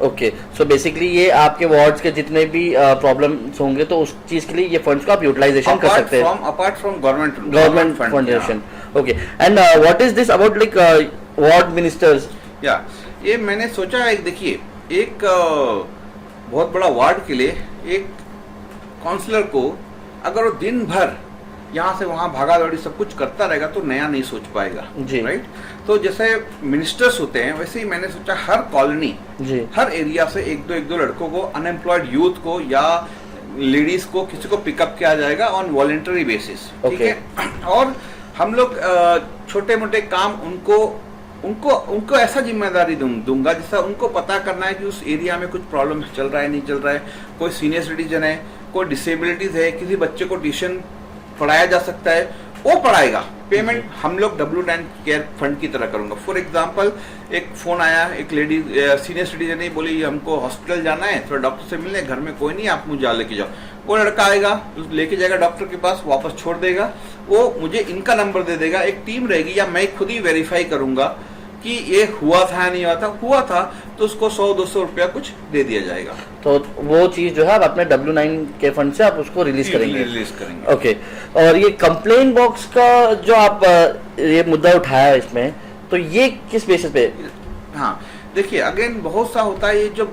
ओके, सो बेसिकली ये आपके वार्ड्स के जितने भी प्रॉब्लम्स होंगे तो उस चीज के लिए ये फंड्स को आप यूटिलाइजेशन कर सकते हैं apart from government foundation. Okay, and what is this about like ward ministers? या ये मैंने सोचा है, देखिए एक बहुत बड़ा वार्ड के लिए एक काउंसलर को अगर वो दिन भर यहाँ से वहाँ भागा दौड़ी सब कुछ करता रहेगा तो नया नहीं सोच पाएगा जी, राइट। तो जैसे मिनिस्टर्स होते हैं वैसे ही मैंने सोचा हर कॉलोनी, हर एरिया से एक दो लड़कों को, अनएम्प्लॉयड यूथ को या लेडीज को, किसी को पिकअप किया जाएगा ऑन वॉलेंटरी बेसिस, ठीक है। और हम लोग छोटे मोटे काम उनको ऐसा जिम्मेदारी दूंगा जैसा उनको पता करना है कि उस एरिया में कुछ प्रॉब्लम चल रहा है नहीं चल रहा है, कोई सीनियर सिटीजन है, कोई डिसेबिलिटीज है, किसी बच्चे को ट्यूशन पढ़ाया जा सकता है, वो पढ़ाएगा। पेमेंट हम लोग W9 केयर फंड की तरह करूंगा। फॉर एग्जांपल एक फोन आया, एक लेडी सीनियर सिटीजन ही बोली हमको हॉस्पिटल जाना है, थोड़ा डॉक्टर से मिलने, घर में कोई नहीं, आप मुझे लेके जाओ। वो लड़का आएगा, लेके जाएगा डॉक्टर के पास, वापस छोड़ देगा, वो मुझे इनका नंबर दे देगा, एक टीम रहेगी या मैं खुद ही वेरीफाई करूंगा कि ये हुआ था नहीं हुआ था तो उसको 100-200 रुपया कुछ दे दिया जाएगा। तो वो चीज जो है आप अपने W9 के फंड से आप उसको रिलीज करेंगे। ओके, और ये कंप्लेन बॉक्स का जो आप ये मुद्दा उठाया है इसमें, तो ये किस बेसिस पे? हाँ देखिए अगेन बहुत सा होता है, ये जो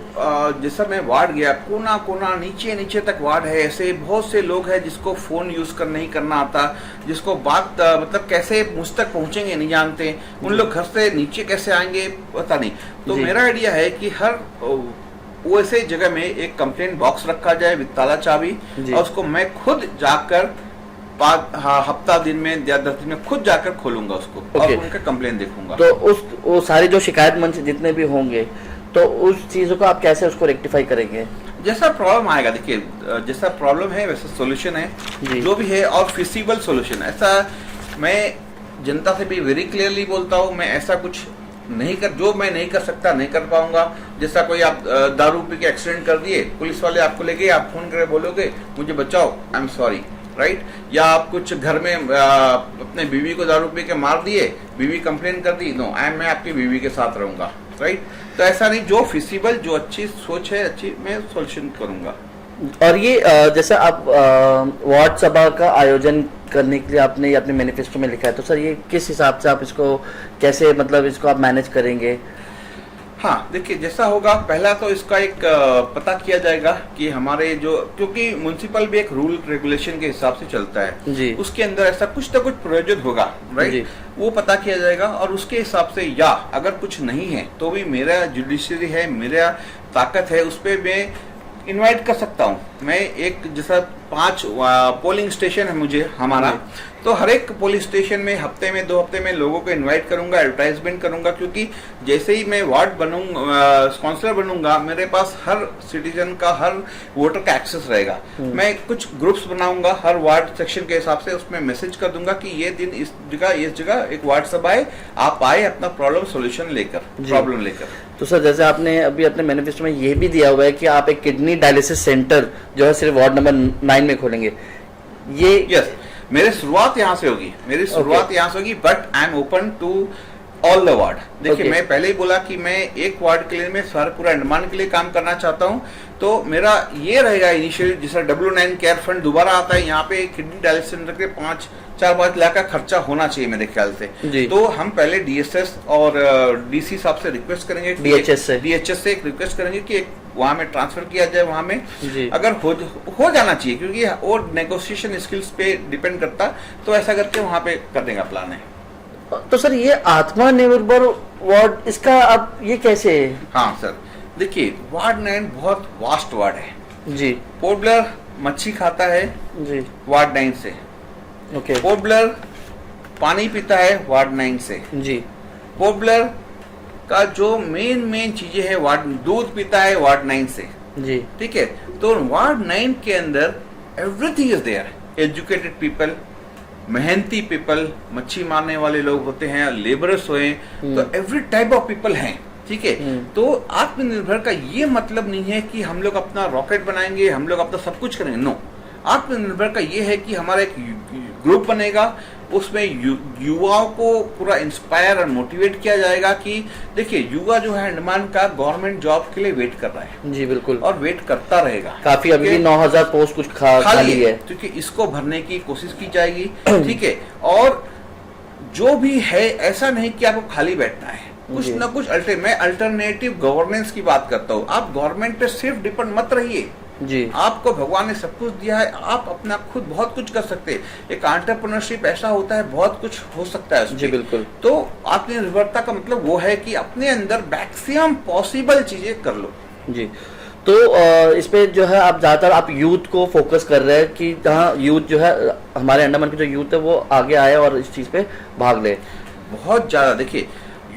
जैसा मैं वार्ड गया, कोना कोना नीचे तक वार्ड है, ऐसे बहुत से लोग हैं जिसको फोन यूज नहीं करना आता, जिसको बात मतलब कैसे मुझ तक पहुंचेंगे नहीं जानते, उन लोग घर से नीचे कैसे आएंगे पता नहीं। तो मेरा आइडिया है कि हर वैसे जगह में एक कंप्लेंट बॉक्स रखा जाए विद ताला चाबी, और उसको मैं खुद जाकर हफ्ता दिन में या 10 दिन में खुद जाकर खोलूंगा उसको और उनका कंप्लेन देखूंगा। तो वो सारे जो शिकायत मंच जितने भी होंगे तो उस चीजों को आप कैसे उसको रेक्टिफाई करेंगे? जैसा प्रॉब्लम आएगा, देखिए जैसा प्रॉब्लम है वैसा सोल्यूशन है जो भी है, और फिजिबल सोल्यूशन। ऐसा मैं जनता से भी वेरी क्लियरली बोलता हूँ, मैं ऐसा कुछ नहीं कर, जो मैं नहीं कर सकता नहीं कर पाऊंगा। जैसा कोई आप दारू पी के एक्सीडेंट कर दिए, पुलिस वाले आपको ले गए, आप फोन करके बोलोगे मुझे बचाओ, आई एम सॉरी, राइट। या आप कुछ घर में अपने बीवी को दारू पी के मार दिए, बीवी कंप्लेन कर दी, नो मैं आपकी बीवी के साथ रहूंगा, राइट। तो ऐसा नहीं, जो फिजिबल, जो अच्छी सोच है, अच्छी मैं सोल्यूशन करूंगा। और ये जैसे आप वार्ड सभा का आयोजन करने के लिए आपने ये अपने मैनिफेस्टो में लिखा है, तो सर ये किस हिसाब से आप इसको कैसे, मतलब इसको आप मैनेज करेंगे? हाँ देखिए, जैसा होगा, पहला तो इसका एक पता किया जाएगा कि हमारे जो, क्योंकि म्युनिसिपल भी एक रूल रेगुलेशन के हिसाब से चलता है जी, उसके अंदर ऐसा कुछ ना कुछ प्रयोजन होगा, राइट। वो पता किया जाएगा और उसके हिसाब से, या अगर कुछ नहीं है तो भी मेरा जुडिशरी है, मेरा ताकत है, उस पर मैं इनवाइट कर सकता हूँ। मैं एक, जैसा 5 पोलिंग स्टेशन है मुझे हमारा, तो हर एक पोलिंग स्टेशन में हफ्ते में 2 हफ्ते में लोगों को इनवाइट करूंगा, एडवर्टाइजमेंट करूंगा, क्योंकि जैसे ही मैं वार्ड बनूंगा, काउंसलर बनूंगा, मेरे पास हर सिटीजन का, हर वोटर का एक्सेस रहेगा। मैं कुछ ग्रुप्स बनाऊंगा हर वार्ड सेक्शन के हिसाब से, उसमें मैसेज कर दूंगा कि ये दिन इस जगह एक वार्ड सभा है, आप आए अपना प्रॉब्लम सोल्यूशन लेकर, प्रॉब्लम लेकर। तो सर जैसे आपने अभी अपने मैनिफेस्टो में ये भी दिया हुआ है कि आप एक किडनी डायलिसिस सेंटर जो है सिर्फ वार्ड नंबर 9 में खोलेंगे, ये यस, मेरी शुरुआत यहाँ से होगी, मेरी शुरुआत यहाँ से होगी, but I am open to all the ward. देखिए मैं पहले ही बोला कि मैं एक वार्ड के लिए, मैं सारे पूरा अंडमान के लिए काम करना चाहता हूँ, तो मेरा ये रहेगा इनिशियली, जैसा W9 केयर फंड दोबारा आता है, यहाँ पे किडनी डायलिसिस सेंटर के 4-5 लाख का खर्चा होना चाहिए मेरे ख्याल से। तो हम पहले DSS और DC साहब से रिक्वेस्ट करेंगे, DHS से एक रिक्वेस्ट करेंगे कि वहां में ट्रांसफर किया जाए, वहां में अगर हो जाना चाहिए, क्योंकि वो नेगोशिएशन स्किल्स पे डिपेंड करता, तो ऐसा करके वहां पे करने का प्लान है। तो सर ये आत्मनिर्भर वार्ड, इसका आप ये कैसे? हाँ सर, देखिए वार्ड 9 बहुत वास्ट वार्ड है जी। पोर्ट ब्लेयर मच्छी खाता है जी, वार्ड 9 से। ओके। पोर्ट ब्लेयर पानी पीता है वार्ड 9 से जी। पोर्ट ब्लेयर का जो मेन चीजें है, वार्ड दूध पीता है वार्ड 9 से जी, ठीक है। तो वार्ड 9 के अंदर everything is there, educated people, मेहनती पीपल, मच्छी मारने वाले लोग होते हैं, लेबरर्स हुए, तो एवरी टाइप ऑफ पीपल हैं, ठीक है। तो आत्मनिर्भर का ये मतलब नहीं है कि हम लोग अपना रॉकेट बनाएंगे, हम लोग अपना सब कुछ करेंगे, नो। आत्मनिर्भर का ये है कि हमारा एक ग्रुप बनेगा, उसमें युवाओं को पूरा इंस्पायर और मोटिवेट किया जाएगा कि देखिए युवा जो है अंडमान का गवर्नमेंट जॉब के लिए वेट कर रहा है जी, बिल्कुल, और वेट करता रहेगा। काफी अभी भी 9000 पोस्ट कुछ खाली है, क्योंकि इसको भरने की कोशिश की जाएगी, ठीक है। और जो भी है, ऐसा नहीं कि आपको खाली बैठना है, कुछ ना कुछ मैं अल्टरनेटिव गवर्नेंस की बात करता हूँ। आप गवर्नमेंट पे सिर्फ डिपेंड मत रहिए जी। आपको भगवान ने सब कुछ दिया है, आप अपना खुद बहुत कुछ कर सकते हैं। एक एंटरप्रेन्योरशिप ऐसा होता है, बहुत कुछ हो सकता है जी, बिल्कुल। तो आत्मनिर्भरता का मतलब वो है कि अपने अंदर मैक्सिमम पॉसिबल चीजें कर लो जी। तो इस पे जो है आप ज्यादातर आप यूथ को फोकस कर रहे हैं कि जहाँ यूथ जो है, हमारे अंडमान की जो यूथ है वो आगे आए और इस चीज पे भाग ले। बहुत ज्यादा, देखिए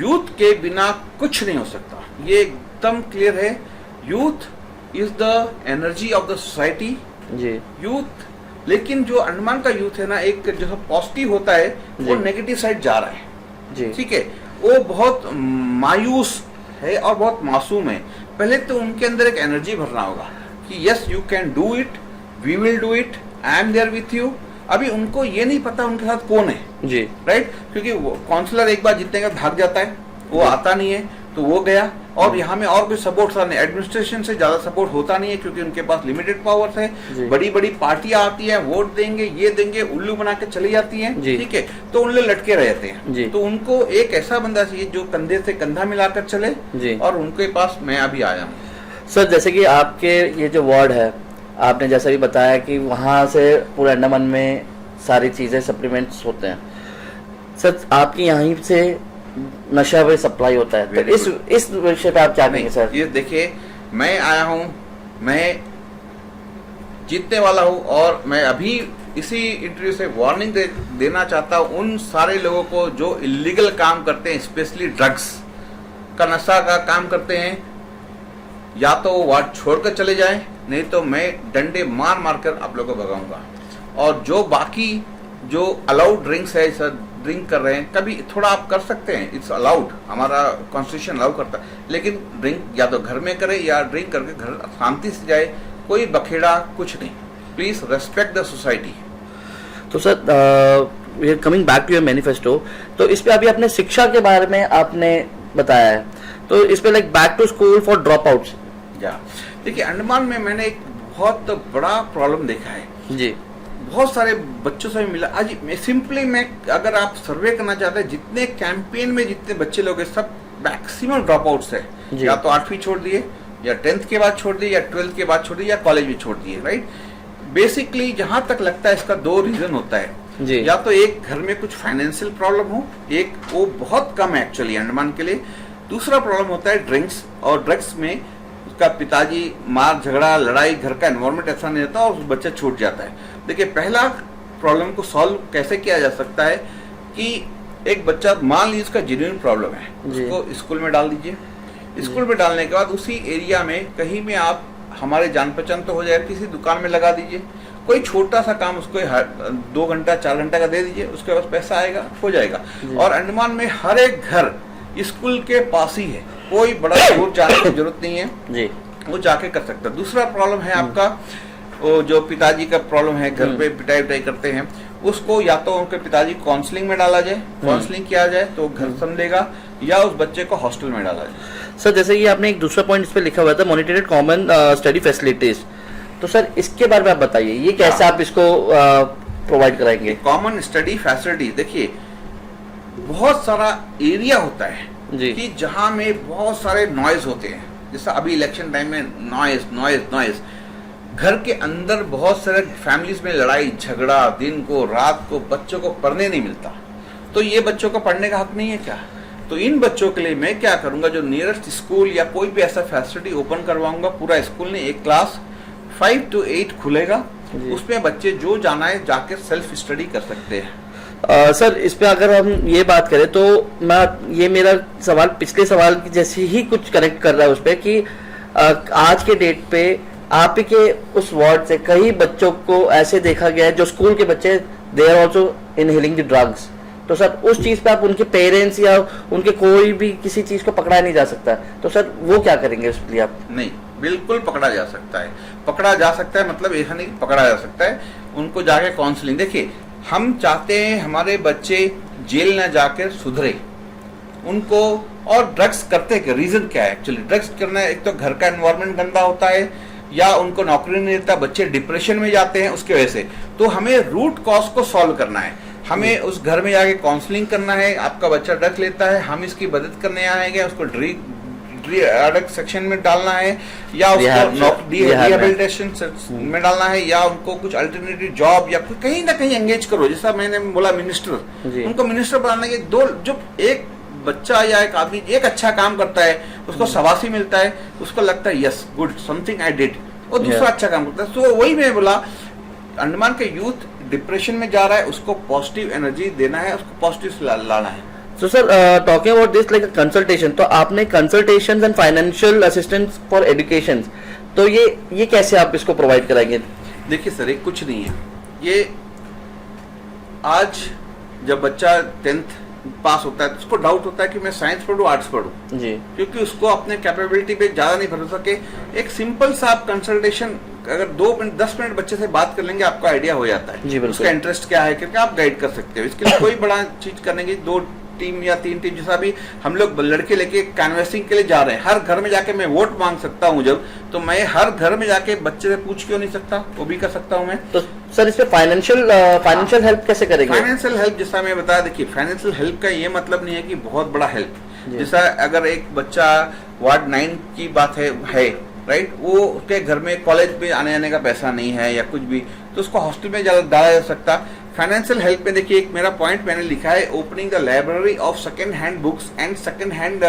यूथ के बिना कुछ नहीं हो सकता, ये एकदम क्लियर है। Youth is the energy of the society जी। यूथ, लेकिन जो अंडमान का यूथ है ना, एक जो पॉजिटिव होता है वो नेगेटिव साइड जा रहा है जी, ठीक है। वो बहुत मायूस है और बहुत मासूम है। पहले तो उनके अंदर एक एनर्जी भरना होगा कि yes you can do it, we will do it, I am there with you. अभी उनको ये नहीं पता उनके साथ कौन है जी, राइट, क्योंकि काउंसलर एक बार जीतने का भाग जाता है, वो आता नहीं है, तो वो गया। और यहाँ में और कोई सपोर्ट नहीं, एडमिनिस्ट्रेशन से ज्यादा सपोर्ट होता नहीं है, क्योंकि उनके पास लिमिटेड पावर्स है। बड़ी बड़ी पार्टियां आती हैं, वोट देंगे, ये देंगे, उल्लू बना के चली जाती हैं, ठीक है। तो उन लोग लटके रहते हैं। तो उनको एक ऐसा बंदा चाहिए जो कंधे से कंधा मिलाकर चले, और उनके पास मैं अभी आया हूँ। सर जैसे कि आपके ये जो वार्ड है, आपने जैसा भी बताया कि वहाँ से पूरे अंडमान में सारी चीजें सप्लीमेंट्स होते हैं, सर आपके यहीं से नशा भी सप्लाई होता है, तो इस विषय पे आप क्या कहेंगे सर? ये देखिए, मैं आया हूँ, मैं जीतने वाला हूँ, और मैं अभी इसी इंटरव्यू से वार्निंग देना चाहता हूँ उन सारे लोगों को जो इलीगल काम करते हैं, स्पेशली ड्रग्स का, नशा का काम करते हैं। या तो वो वार्ड छोड़कर चले जाएं, नहीं तो मैं डंडे मार मार कर आप लोगों को भगाऊंगा। और जो बाकी जो अलाउड ड्रिंक्स है सर, ड्रिंक कर रहे हैं, कभी थोड़ा आप कर सकते हैं, इट्स अलाउड, हमारा कॉन्स्टिट्यूशन अलाउ करता है, लेकिन ड्रिंक या तो घर में करें या ड्रिंक करके घर शांति से जाए, कोई बखेड़ा कुछ नहीं। Please respect the society. तो sir coming back to your manifesto, तो इस पे अभी अपने शिक्षा के बारे में आपने बताया है, तो इस पे like back to school for dropouts. या देखिए, अंडमान में मैंने एक बहुत बड़ा प्रॉब्लम देखा है जी। बहुत सारे बच्चों से मिला। आज मैं अगर आप सर्वे करना चाहते हैं, जितने कैंपेन में जितने बच्चे लोग हैं, सब मैक्सिमम ड्रॉप आउट्स है। या तो 8वीं छोड़ दिए, या 10th के बाद छोड़ दिए, या 12th के बाद छोड़ दिए, या कॉलेज में छोड़ दिए, राइट। बेसिकली जहां तक लगता है इसका 2 रीजन होता है जी। या तो एक घर में कुछ फाइनेंशियल प्रॉब्लम हो, एक वो बहुत कम है एक्चुअली अंडमान के लिए। दूसरा प्रॉब्लम होता है ड्रिंक्स, और ड्रग्स में उसका पिताजी मार झगड़ा लड़ाई, घर का एनवायरनमेंट ऐसा नहीं रहता और बच्चा छूट जाता है। देखिए, पहला प्रॉब्लम को सॉल्व कैसे किया जा सकता है कि एक बच्चा, मान लीजिए उसका जेन्युइन प्रॉब्लम है, उसको स्कूल में डाल दीजिए। स्कूल में डालने के बाद उसी एरिया में कहीं में आप, हमारे जान पहचान तो हो जाए, किसी दुकान में लगा दीजिए, कोई छोटा सा काम उसको 2 घंटा 4 घंटा का दे दीजिए, उसके पास पैसा आएगा, हो जाएगा। और अंडमान में हर एक घर स्कूल के पास ही है, कोई बड़ा दूर जाने की जरूरत नहीं है जी, वो जाके कर सकता है। दूसरा प्रॉब्लम है आपका, वो जो पिताजी का प्रॉब्लम है, घर पे पिटाई पिटाई करते हैं, उसको या तो उनके पिताजी काउंसलिंग में डाला जाए, काउंसलिंग किया जाए तो घर समझेगा, या उस बच्चे को हॉस्टल में डाला जाए। सर जैसे कि आपने एक दूसरा पॉइंट इस पे लिखा हुआ था, मॉनिटर्ड कॉमन स्टडी फैसिलिटीज, तो सर इसके बारे में आप बताइए, ये कैसे आप इसको प्रोवाइड कराएंगे? कॉमन स्टडी फैसिलिटी, देखिए बहुत सारा एरिया होता है जी, कि जहां में बहुत सारे नॉइज होते हैं, जैसा अभी इलेक्शन टाइम में नॉइज नॉइज नॉइज, घर के अंदर बहुत सारे फैमिलीज में लड़ाई झगड़ा, दिन को रात को, बच्चों को पढ़ने नहीं मिलता, तो ये बच्चों को पढ़ने का हक नहीं है क्या? तो इन बच्चों के लिए मैं क्या करूंगा, जो नियरेस्ट स्कूल या कोई भी ऐसा फैसिलिटी ओपन करवाऊंगा, पूरा स्कूल नहीं, एक क्लास 5 to 8 खुलेगा, उसमें बच्चे जो जाना है जाके सेल्फ स्टडी कर सकते हैं। सर इस पे अगर हम ये बात करें तो ये मेरा सवाल पिछले सवाल की जैसे ही कुछ कनेक्ट कर रहा है उस पे कि आज के डेट पे आप के उस वार्ड से कई बच्चों को ऐसे देखा गया है जो स्कूल के बच्चे, they are also inhaling the drugs, तो सर उस चीज पे आप उनके पेरेंट्स या उनके कोई भी किसी चीज को पकड़ा नहीं जा सकता, तो सर वो क्या करेंगे उसके लिए आप? नहीं, बिल्कुल पकड़ा जा सकता है, पकड़ा जा सकता है, मतलब ऐसा नहीं पकड़ा जा सकता है, उनको जाके काउंसलिंग। देखिए, हम चाहते हैं हमारे बच्चे जेल न जाकर सुधरे, उनको, और ड्रग्स करते क्या, रीजन क्या है एक्चुअली ड्रग्स करना है? एक तो घर का एनवायरनमेंट गंदा होता है, या उनको नौकरी नहीं देता, बच्चे डिप्रेशन में जाते हैं उसके वजह से। तो हमें रूट कॉज को सॉल्व करना है, हमें उस घर में जाके काउंसलिंग करना है। आपका बच्चा ड्रग्स लेता है, हम इसकी मदद करने आएंगे, उसको ड्रग सेक्शन में डालना है, या उसको रिहेबिलिटेशन में डालना है, या उनको कुछ अल्टरनेटिव जॉब या कहीं ना कहीं एंगेज करो। जैसा मैंने बोला मिनिस्टर, उनको मिनिस्टर बनाने के जो एक बच्चा या एक आदमी एक अच्छा काम करता है, उसको शाबाशी मिलता है, उसको लगता है yes good something I did, और दूसरा अच्छा काम करता है। तो वही मैं बोला, अंडमान के यूथ डिप्रेशन में जा रहा है, उसको पॉजिटिव एनर्जी देना है, उसको पॉजिटिव लाना है। So sir, talking about this like a consultation, तो आपने consultations and financial assistance for education, तो ये कैसे आप इसको प्रोवाइड कराएंगे? देखिए सर, ये कुछ नहीं है, ये आज जब बच्चा 10th पास होता है तो उसको डाउट होता है कि मैं साइंस पढ़ूं आर्ट्स पढ़ूं जी, क्योंकि उसको अपने कैपेबिलिटी पे ज्यादा नहीं भरोसा के एक सिंपल सा आप कंसल्टेशन अगर 2 मिनट 10 मिनट बच्चे से बात कर लेंगे, आपको आइडिया हो जाता है जी, उसका इंटरेस्ट क्या है, क्योंकि आप गाइड कर सकते हो। इसके लिए कोई बड़ा चीज करने की 2 टीम या 3 टीम, जैसा भी हम लोग लड़के लेके कैनवसिंग के लिए जा रहे हैं, हर घर में जाके मैं वोट मांग सकता हूँ जब, तो मैं हर घर में जाके बच्चे से पूछ क्यों नहीं सकता, वो भी कर सकता हूँ मैं। तो सर इस पे फाइनेंशियल हेल्प कैसे करेंगे? फाइनेंशियल हेल्प जैसा मैं बताया, देखिए फाइनेंशियल हेल्प का ये मतलब नहीं है कि बहुत बड़ा हेल्प, जैसा अगर एक बच्चा वार्ड 9 की बात है राइट, वो उसके घर में कॉलेज में आने का पैसा नहीं है या कुछ भी, तो उसको हॉस्टल में डाला जा सकता। फाइनेंशियल हेल्प में देखिए, एक मेरा पॉइंट मैंने लिखा है, opening the library of second hand books and second hand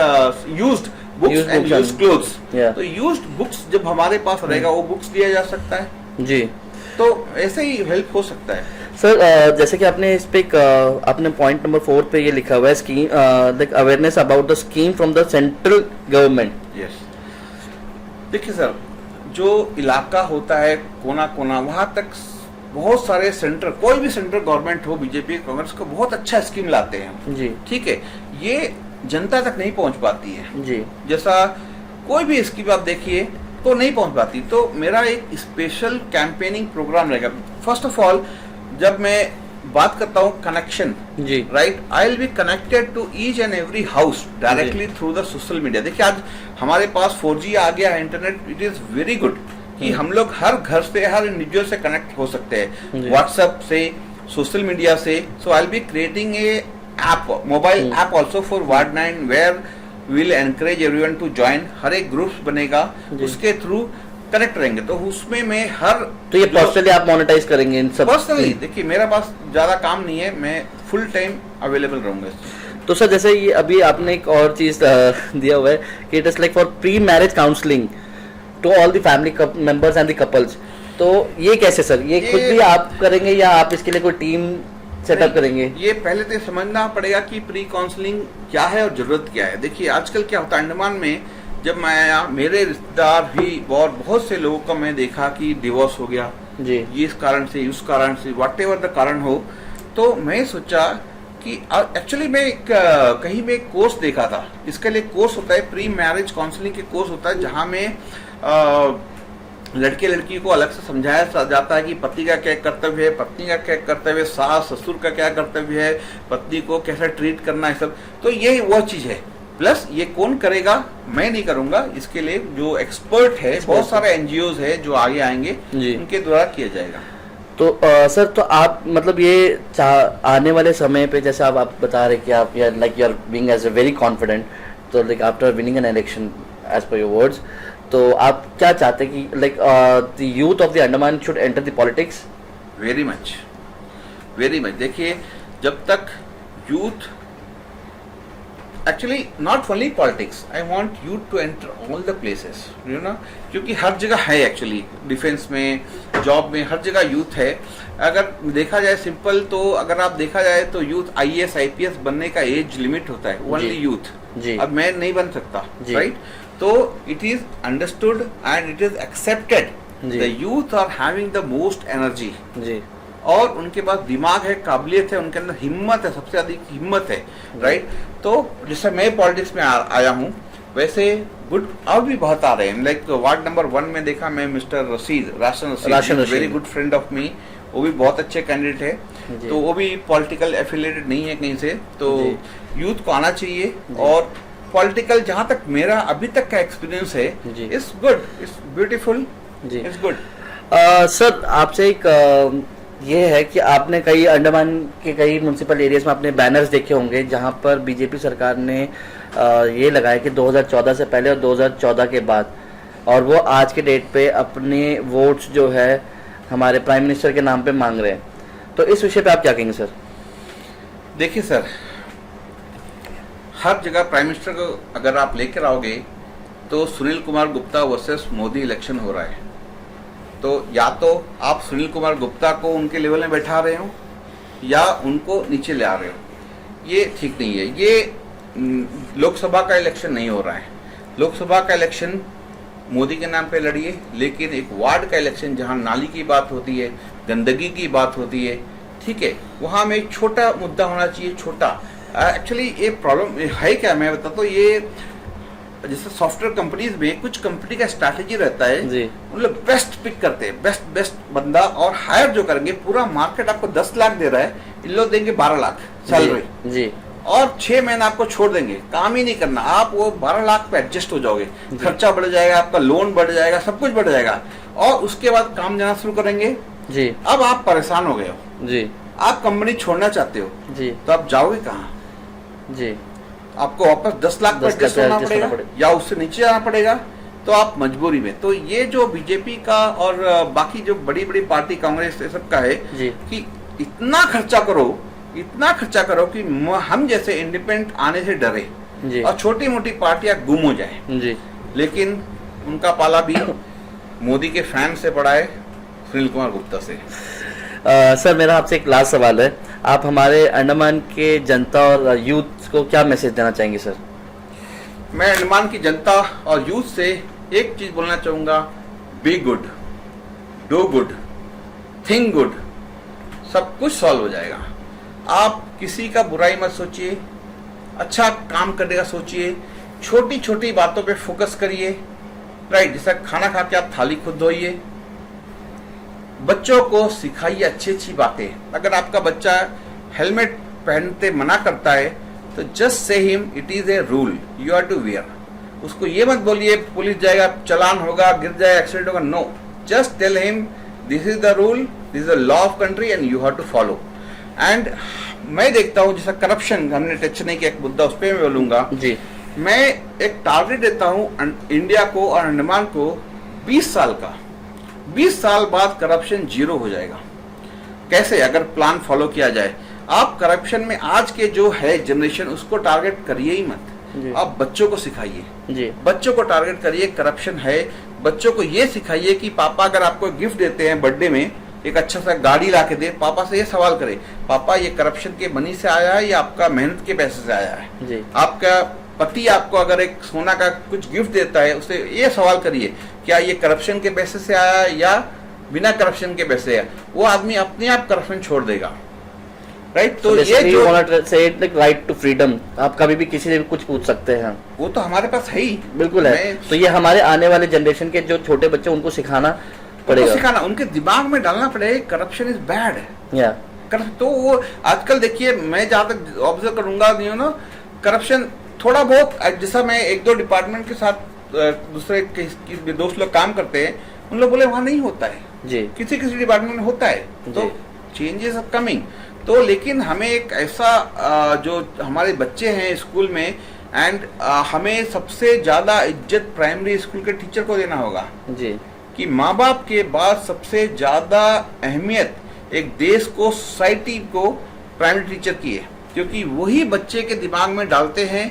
used books and used clothes. तो यूज्ड बुक्स जब हमारे पास रहेगा, वो बुक्स दिया जा सकता है जी, तो ऐसे ही हेल्प हो सकता है। सर जैसे कि आपने इस पे आपने पॉइंट नंबर 4 पे ये लिखा हुआ है scheme, like awareness about the scheme from the central government. Yes, देखिए सर, जो इलाका होता है कोना कोना, वहां तक बहुत सारे सेंटर, कोई भी सेंट्रल गवर्नमेंट हो, बीजेपी कांग्रेस को बहुत अच्छा स्कीम लाते हैं जी, ठीक है, ये जनता तक नहीं पहुंच पाती है जी, जैसा कोई भी स्कीम आप देखिए तो नहीं पहुंच पाती। तो मेरा एक स्पेशल कैंपेनिंग प्रोग्राम रहेगा। फर्स्ट ऑफ ऑल जब मैं बात करता हूँ कनेक्शन, जी, right, I will be connected to each and every house directly through the social media. देखिए आज हमारे पास 4G आ गया है, internet, it is very good कि हम लोग हर घर से, हर इंडिविजुअल से कनेक्ट हो सकते हैं, व्हाट्सएप से, सोशल मीडिया से। So I will be creating a app, mobile app also for ward 9 where will encourage everyone to join. हर एक ग्रुप्स बनेगा, उसके थ्रू कनेक्ट रहेंगे। तो उसमें मैं हर, तो ये पर्सनली आप मोनेटाइज करेंगे इन सब? पर्सनली देखिए मेरा पास ज्यादा काम नहीं है, मैं फुल टाइम अवेलेबल रहूंगा। तो सर जैसे ये अभी आपने एक और चीज दिया हुआ है कि it is like for pre marriage counselling to all the family members and the couples. तो ये कैसे सर, ये खुद भी आप करेंगे या आप इसके लिए कोई टीम सेटअप करेंगे? ये पहले तो समझना पड़ेगा कि प्री काउंसलिंग क्या है और जरूरत क्या है। देखिए आजकल क्या होता है, अंडमान में जब मैं आया, मेरे रिश्तेदार भी और बहुत से लोगों का मैं देखा कि डिवोर्स हो गया जी, ये इस कारण से, उस कारण से, वट एवर द कारण हो। तो मैं सोचा कि एक्चुअली मैं कहीं में एक कोर्स देखा था, इसके लिए कोर्स होता है, प्री मैरिज काउंसलिंग के कोर्स होता है, जहाँ में लड़के लड़की को अलग से समझाया जाता है कि पति का क्या कर्तव्य है, पत्नी का क्या कर्तव्य है, सास ससुर का क्या कर्तव्य है, पत्नी को कैसे ट्रीट करना है, सब। तो ये वो चीज है। प्लस ये कौन करेगा, मैं नहीं करूंगा, इसके लिए जो एक्सपर्ट है, बहुत सारे एनजीओज है जो आगे आएंगे, उनके द्वारा किया जाएगा। तो सर तो आप मतलब ये आने वाले समय पे जैसे आप बता रहे कि आप like you are being as a very confident, तो like after winning an election as per your words, तो आप क्या चाहते हैं कि like the youth of the Andaman should enter the politics? Very much, very much. देखिए जब तक youth, actually not only politics, I want youth to enter all the places, you know, क्योंकि हर जगह है एक्चुअली, डिफेंस में, जॉब में, हर जगह यूथ है। अगर देखा जाए सिंपल, तो अगर आप देखा जाए तो यूथ IAS IPS बनने का एज लिमिट होता है, ओनली यूथ। अब मैं नहीं बन सकता, राइट? तो it is understood and it is accepted, the youth are having the most energy जी, और उनके पास दिमाग है, काबिलियत है, उनके अंदर हिम्मत है, सबसे अधिक हिम्मत है, राइट? तो जैसे मैं पॉलिटिक्स में आया हूँ, वैसे गुड और भी बहुत आ रहे हैं। लाइक वार्ड नंबर 1 में देखा मैं mister Rashid, ration Rashid, very good friend of me, वो भी बहुत अच्छे कैंडिडेट है। तो वो भी पॉलिटिकल एफिलिएटेड नहीं है कहीं से। तो यूथ को आना चाहिए, और पॉलिटिकल जहाँ तक मेरा अभी तक का एक्सपीरियंस है, it's good, it's beautiful, it's good. Sir आपसे एक ये है कि आपने कई अंडमान के कई म्युनिसिपल एरियाज में आपने बैनर्स देखे होंगे जहां पर बीजेपी सरकार ने ये लगाया कि 2014 से पहले और 2014 के बाद, और वो आज के डेट पे अपने वोट्स जो है हमारे प्राइम मिनिस्टर के नाम पे मांग रहे हैं। तो इस विषय पे आप क्या कहेंगे सर? देखिए सर, हर जगह प्राइम मिनिस्टर को अगर आप लेकर आओगे तो सुनील कुमार गुप्ता वर्सेस मोदी इलेक्शन हो रहा है। तो या तो आप सुनील कुमार गुप्ता को उनके लेवल में बैठा रहे हो या उनको नीचे ले आ रहे हो, ये ठीक नहीं है। ये लोकसभा का इलेक्शन नहीं हो रहा है। लोकसभा का इलेक्शन मोदी के नाम पे लड़िए, लेकिन एक वार्ड का इलेक्शन जहां नाली की बात होती है, गंदगी की बात होती है, ठीक है, वहां में एक छोटा मुद्दा होना चाहिए, छोटा। एक्चुअली ये प्रॉब्लम है क्या, मैं बताता हूँ। ये जैसे सॉफ्टवेयर कंपनीज में कुछ कंपनी का स्ट्रैटेजी रहता है, उन लोग बेस्ट पिक करते हैं, बेस्ट बंदा, और हायर जो करेंगे, पूरा मार्केट आपको 10 लाख दे रहा है, इन लोग देंगे 12 लाख सैलरी जी, और 6 महीने आपको छोड़ देंगे, काम ही नहीं करना, आप वो 12 लाख पे एडजस्ट हो जाओगे, खर्चा बढ़ जाएगा, आपका लोन बढ़ जाएगा, सब कुछ बढ़ जाएगा, और उसके बाद काम देना शुरू करेंगे जी। अब आप परेशान हो गए हो जी, आप कंपनी छोड़ना चाहते हो जी, तो आप जाओगे कहाँ जी? आपको वापस 10 लाख पर एडजस्ट होना पड़ेगा या उससे नीचे जाना पड़ेगा, तो आप मजबूरी में। तो ये जो बीजेपी का और बाकी जो बड़ी बड़ी पार्टी कांग्रेस ये सब का है कि इतना खर्चा करो कि हम जैसे इंडिपेंडेंट आने से डरे और छोटी मोटी पार्टियां गुम हो जाए। लेकिन उनका पाला भी मोदी के फैन से पड़ा है, सुनील कुमार गुप्ता से। सर मेरा आपसे एक लास्ट सवाल है, आप हमारे अंडमान के जनता और यूथ को क्या मैसेज देना चाहेंगे सर? मैं अंडमान की जनता और यूथ से एक चीज बोलना चाहूंगा, be good, do good, think good, सब कुछ सॉल्व हो जाएगा। आप किसी का बुराई मत सोचिए, अच्छा काम करने का सोचिए, छोटी छोटी बातों पे फोकस करिए, राइट। जैसा खाना खा के आप थाली खुद धोइए, बच्चों को सिखाइए अच्छी अच्छी बातें। अगर आपका बच्चा हेलमेट पहनते मना करता है तो just say him it is a rule, you are to wear. उसको ये मत बोलिए पुलिस जाएगा, चलान होगा, गिर जाएगा, एक्सीडेंट होगा, no, just tell him this is the rule, this is the law of country and you have to follow. And मैं देखता हूँ जैसा करप्शन हमने टच नहीं किया, एक मुद्दा उस पर मैं बोलूंगा जी। मैं एक टारगेट देता हूँ इंडिया को और अंडमान को 20 साल का। 20 साल बाद करप्शन जीरो हो जाएगा। कैसे? अगर प्लान फॉलो किया जाए। आप करप्शन में आज के जो है जनरेशन, उसको टारगेट करिए ही मत, आप बच्चों को सिखाइए, बच्चों को टारगेट करिए। करप्शन है, बच्चों को ये सिखाइए कि पापा अगर आपको गिफ्ट देते हैं बर्थडे में, एक अच्छा सा गाड़ी ला के दे, पापा से ये सवाल करे, पापा ये करप्शन के मनी से आया है या आपका मेहनत के पैसे से आया है? आपका पति आपको अगर एक सोना का कुछ गिफ्ट देता है, उससे ये सवाल करिए, क्या ये करप्शन के पैसे से आया है या बिना करप्शन के पैसे है? वो आदमी अपने आप करप्शन छोड़ देगा, राइट। तो ये जो राइट टू फ्रीडम, आप कभी भी किसी से भी कुछ पूछ सकते हैं, वो तो हमारे पास है ही, बिल्कुल है। तो ये हमारे आने वाले जनरेशन के जो छोटे बच्चे, उनको सिखाना पड़ेगा, सिखाना, उनके दिमाग में डालना पड़ेगा करप्शन इज बैड। तो वो आजकल देखिए, मैं जहां तक ऑब्जर्व करूंगा ना, करप्शन थोड़ा बहुत, जैसा मैं एक दो डिपार्टमेंट के साथ दूसरे दोस्त लोग काम करते हैं, उन लोग बोले वहां नहीं होता है जी, किसी किसी डिपार्टमेंट में होता है, तो चेंजेस आर कमिंग। तो लेकिन हमें एक ऐसा जो हमारे बच्चे हैं स्कूल में, एंड हमें सबसे ज्यादा इज्जत प्राइमरी स्कूल के टीचर को देना होगा जी, कि माँ बाप के बाद सबसे ज्यादा अहमियत एक देश को, सोसाइटी को प्राइमरी टीचर की है, क्योंकि वही बच्चे के दिमाग में डालते हैं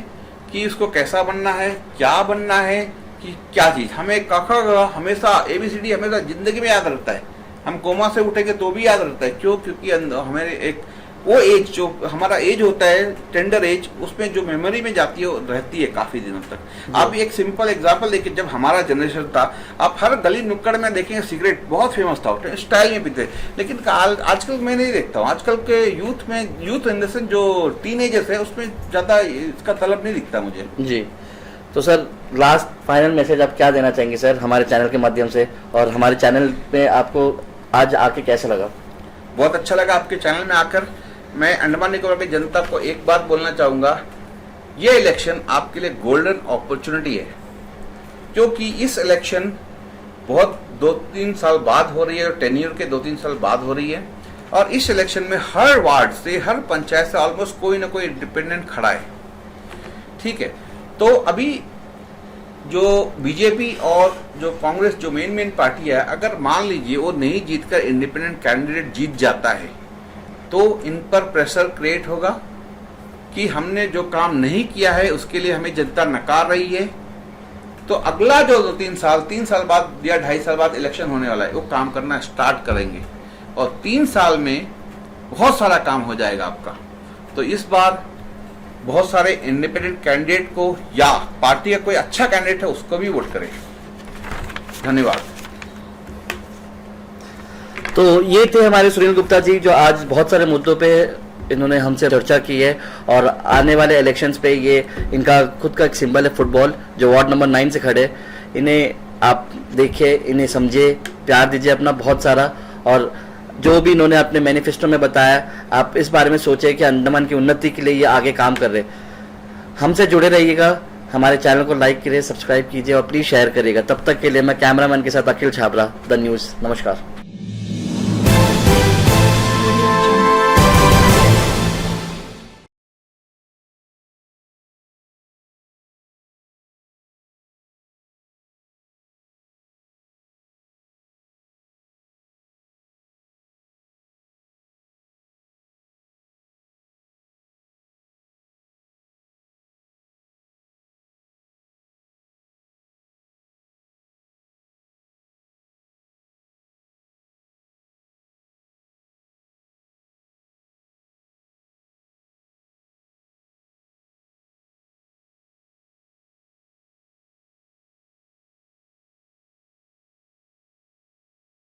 कि उसको कैसा बनना है, क्या बनना है, कि क्या चीज। हमें क हमेशा ABCD हमेशा जिंदगी में याद रहता है, हम कोमा से उठेंगे तो भी याद रहता है। क्यों? क्योंकि हमारे एक वो एज, जो हमारा एज होता है टेंडर एज, उसमें जो मेमोरी में जाती है रहती है काफी दिनों तक। आप एक सिंपल एग्जांपल देखिए, जब हमारा जनरेशन था, आप हर गली नुक्कड़ में देखेंगे सिगरेट बहुत फेमस था, स्टाइल में पीते, लेकिन आजकल मैं नहीं देखता हूँ। आजकल के यूथ में, यूथ इन द सेंस जो टीनेजर्स है, उसमें ज्यादा इसका तलब नहीं दिखता मुझे जी। तो सर, लास्ट फाइनल मैसेज आप क्या देना चाहेंगे सर हमारे चैनल के माध्यम से, और हमारे चैनल पे आपको आज आके कैसा लगा? बहुत अच्छा लगा आपके चैनल में आकर। मैं अंडमान निकोबार की जनता को एक बात बोलना चाहूंगा, ये इलेक्शन आपके लिए गोल्डन अपॉर्चुनिटी है, क्योंकि इस इलेक्शन बहुत 2-3 साल बाद हो रही है, और टेन्योर के 2-3 साल बाद हो रही है, और इस इलेक्शन में हर वार्ड से, हर पंचायत से ऑलमोस्ट कोई ना कोई इंडिपेंडेंट खड़ा है, ठीक है। तो अभी जो बीजेपी और जो कांग्रेस, जो मेन पार्टी है, अगर मान लीजिए वो नहीं जीतकर इंडिपेंडेंट कैंडिडेट जीत जाता है, तो इन पर प्रेशर क्रिएट होगा कि हमने जो काम नहीं किया है उसके लिए हमें जनता नकार रही है। तो अगला जो 3 साल बाद या 2.5 साल बाद इलेक्शन होने वाला है, वो काम करना स्टार्ट करेंगे, और 3 साल में बहुत सारा काम हो जाएगा आपका। तो इस बार बहुत सारे इंडिपेंडेंट कैंडिडेट को, या पार्टी का कोई अच्छा कैंडिडेट है उसको भी वोट करें। धन्यवाद। तो ये थे हमारे सुनील गुप्ता जी, जो आज बहुत सारे मुद्दों पे इन्होंने हमसे चर्चा की है, और आने वाले इलेक्शंस पे ये इनका खुद का एक सिंबल है फुटबॉल, जो वार्ड नंबर 9 से खड़े। इन्हें आप देखिए, इन्हें समझे, प्यार दीजिए अपना बहुत सारा, और जो भी इन्होंने अपने मैनिफेस्टो में बताया, आप इस बारे में सोचे कि अंडमान की उन्नति के लिए ये आगे काम कर रहे। हमसे जुड़े रहिएगा, हमारे चैनल को लाइक करिए, सब्सक्राइब कीजिए, और प्लीज शेयर करिएगा। तब तक के लिए मैं कैमरामैन के साथ अखिल छाबरा, द न्यूज़। नमस्कार।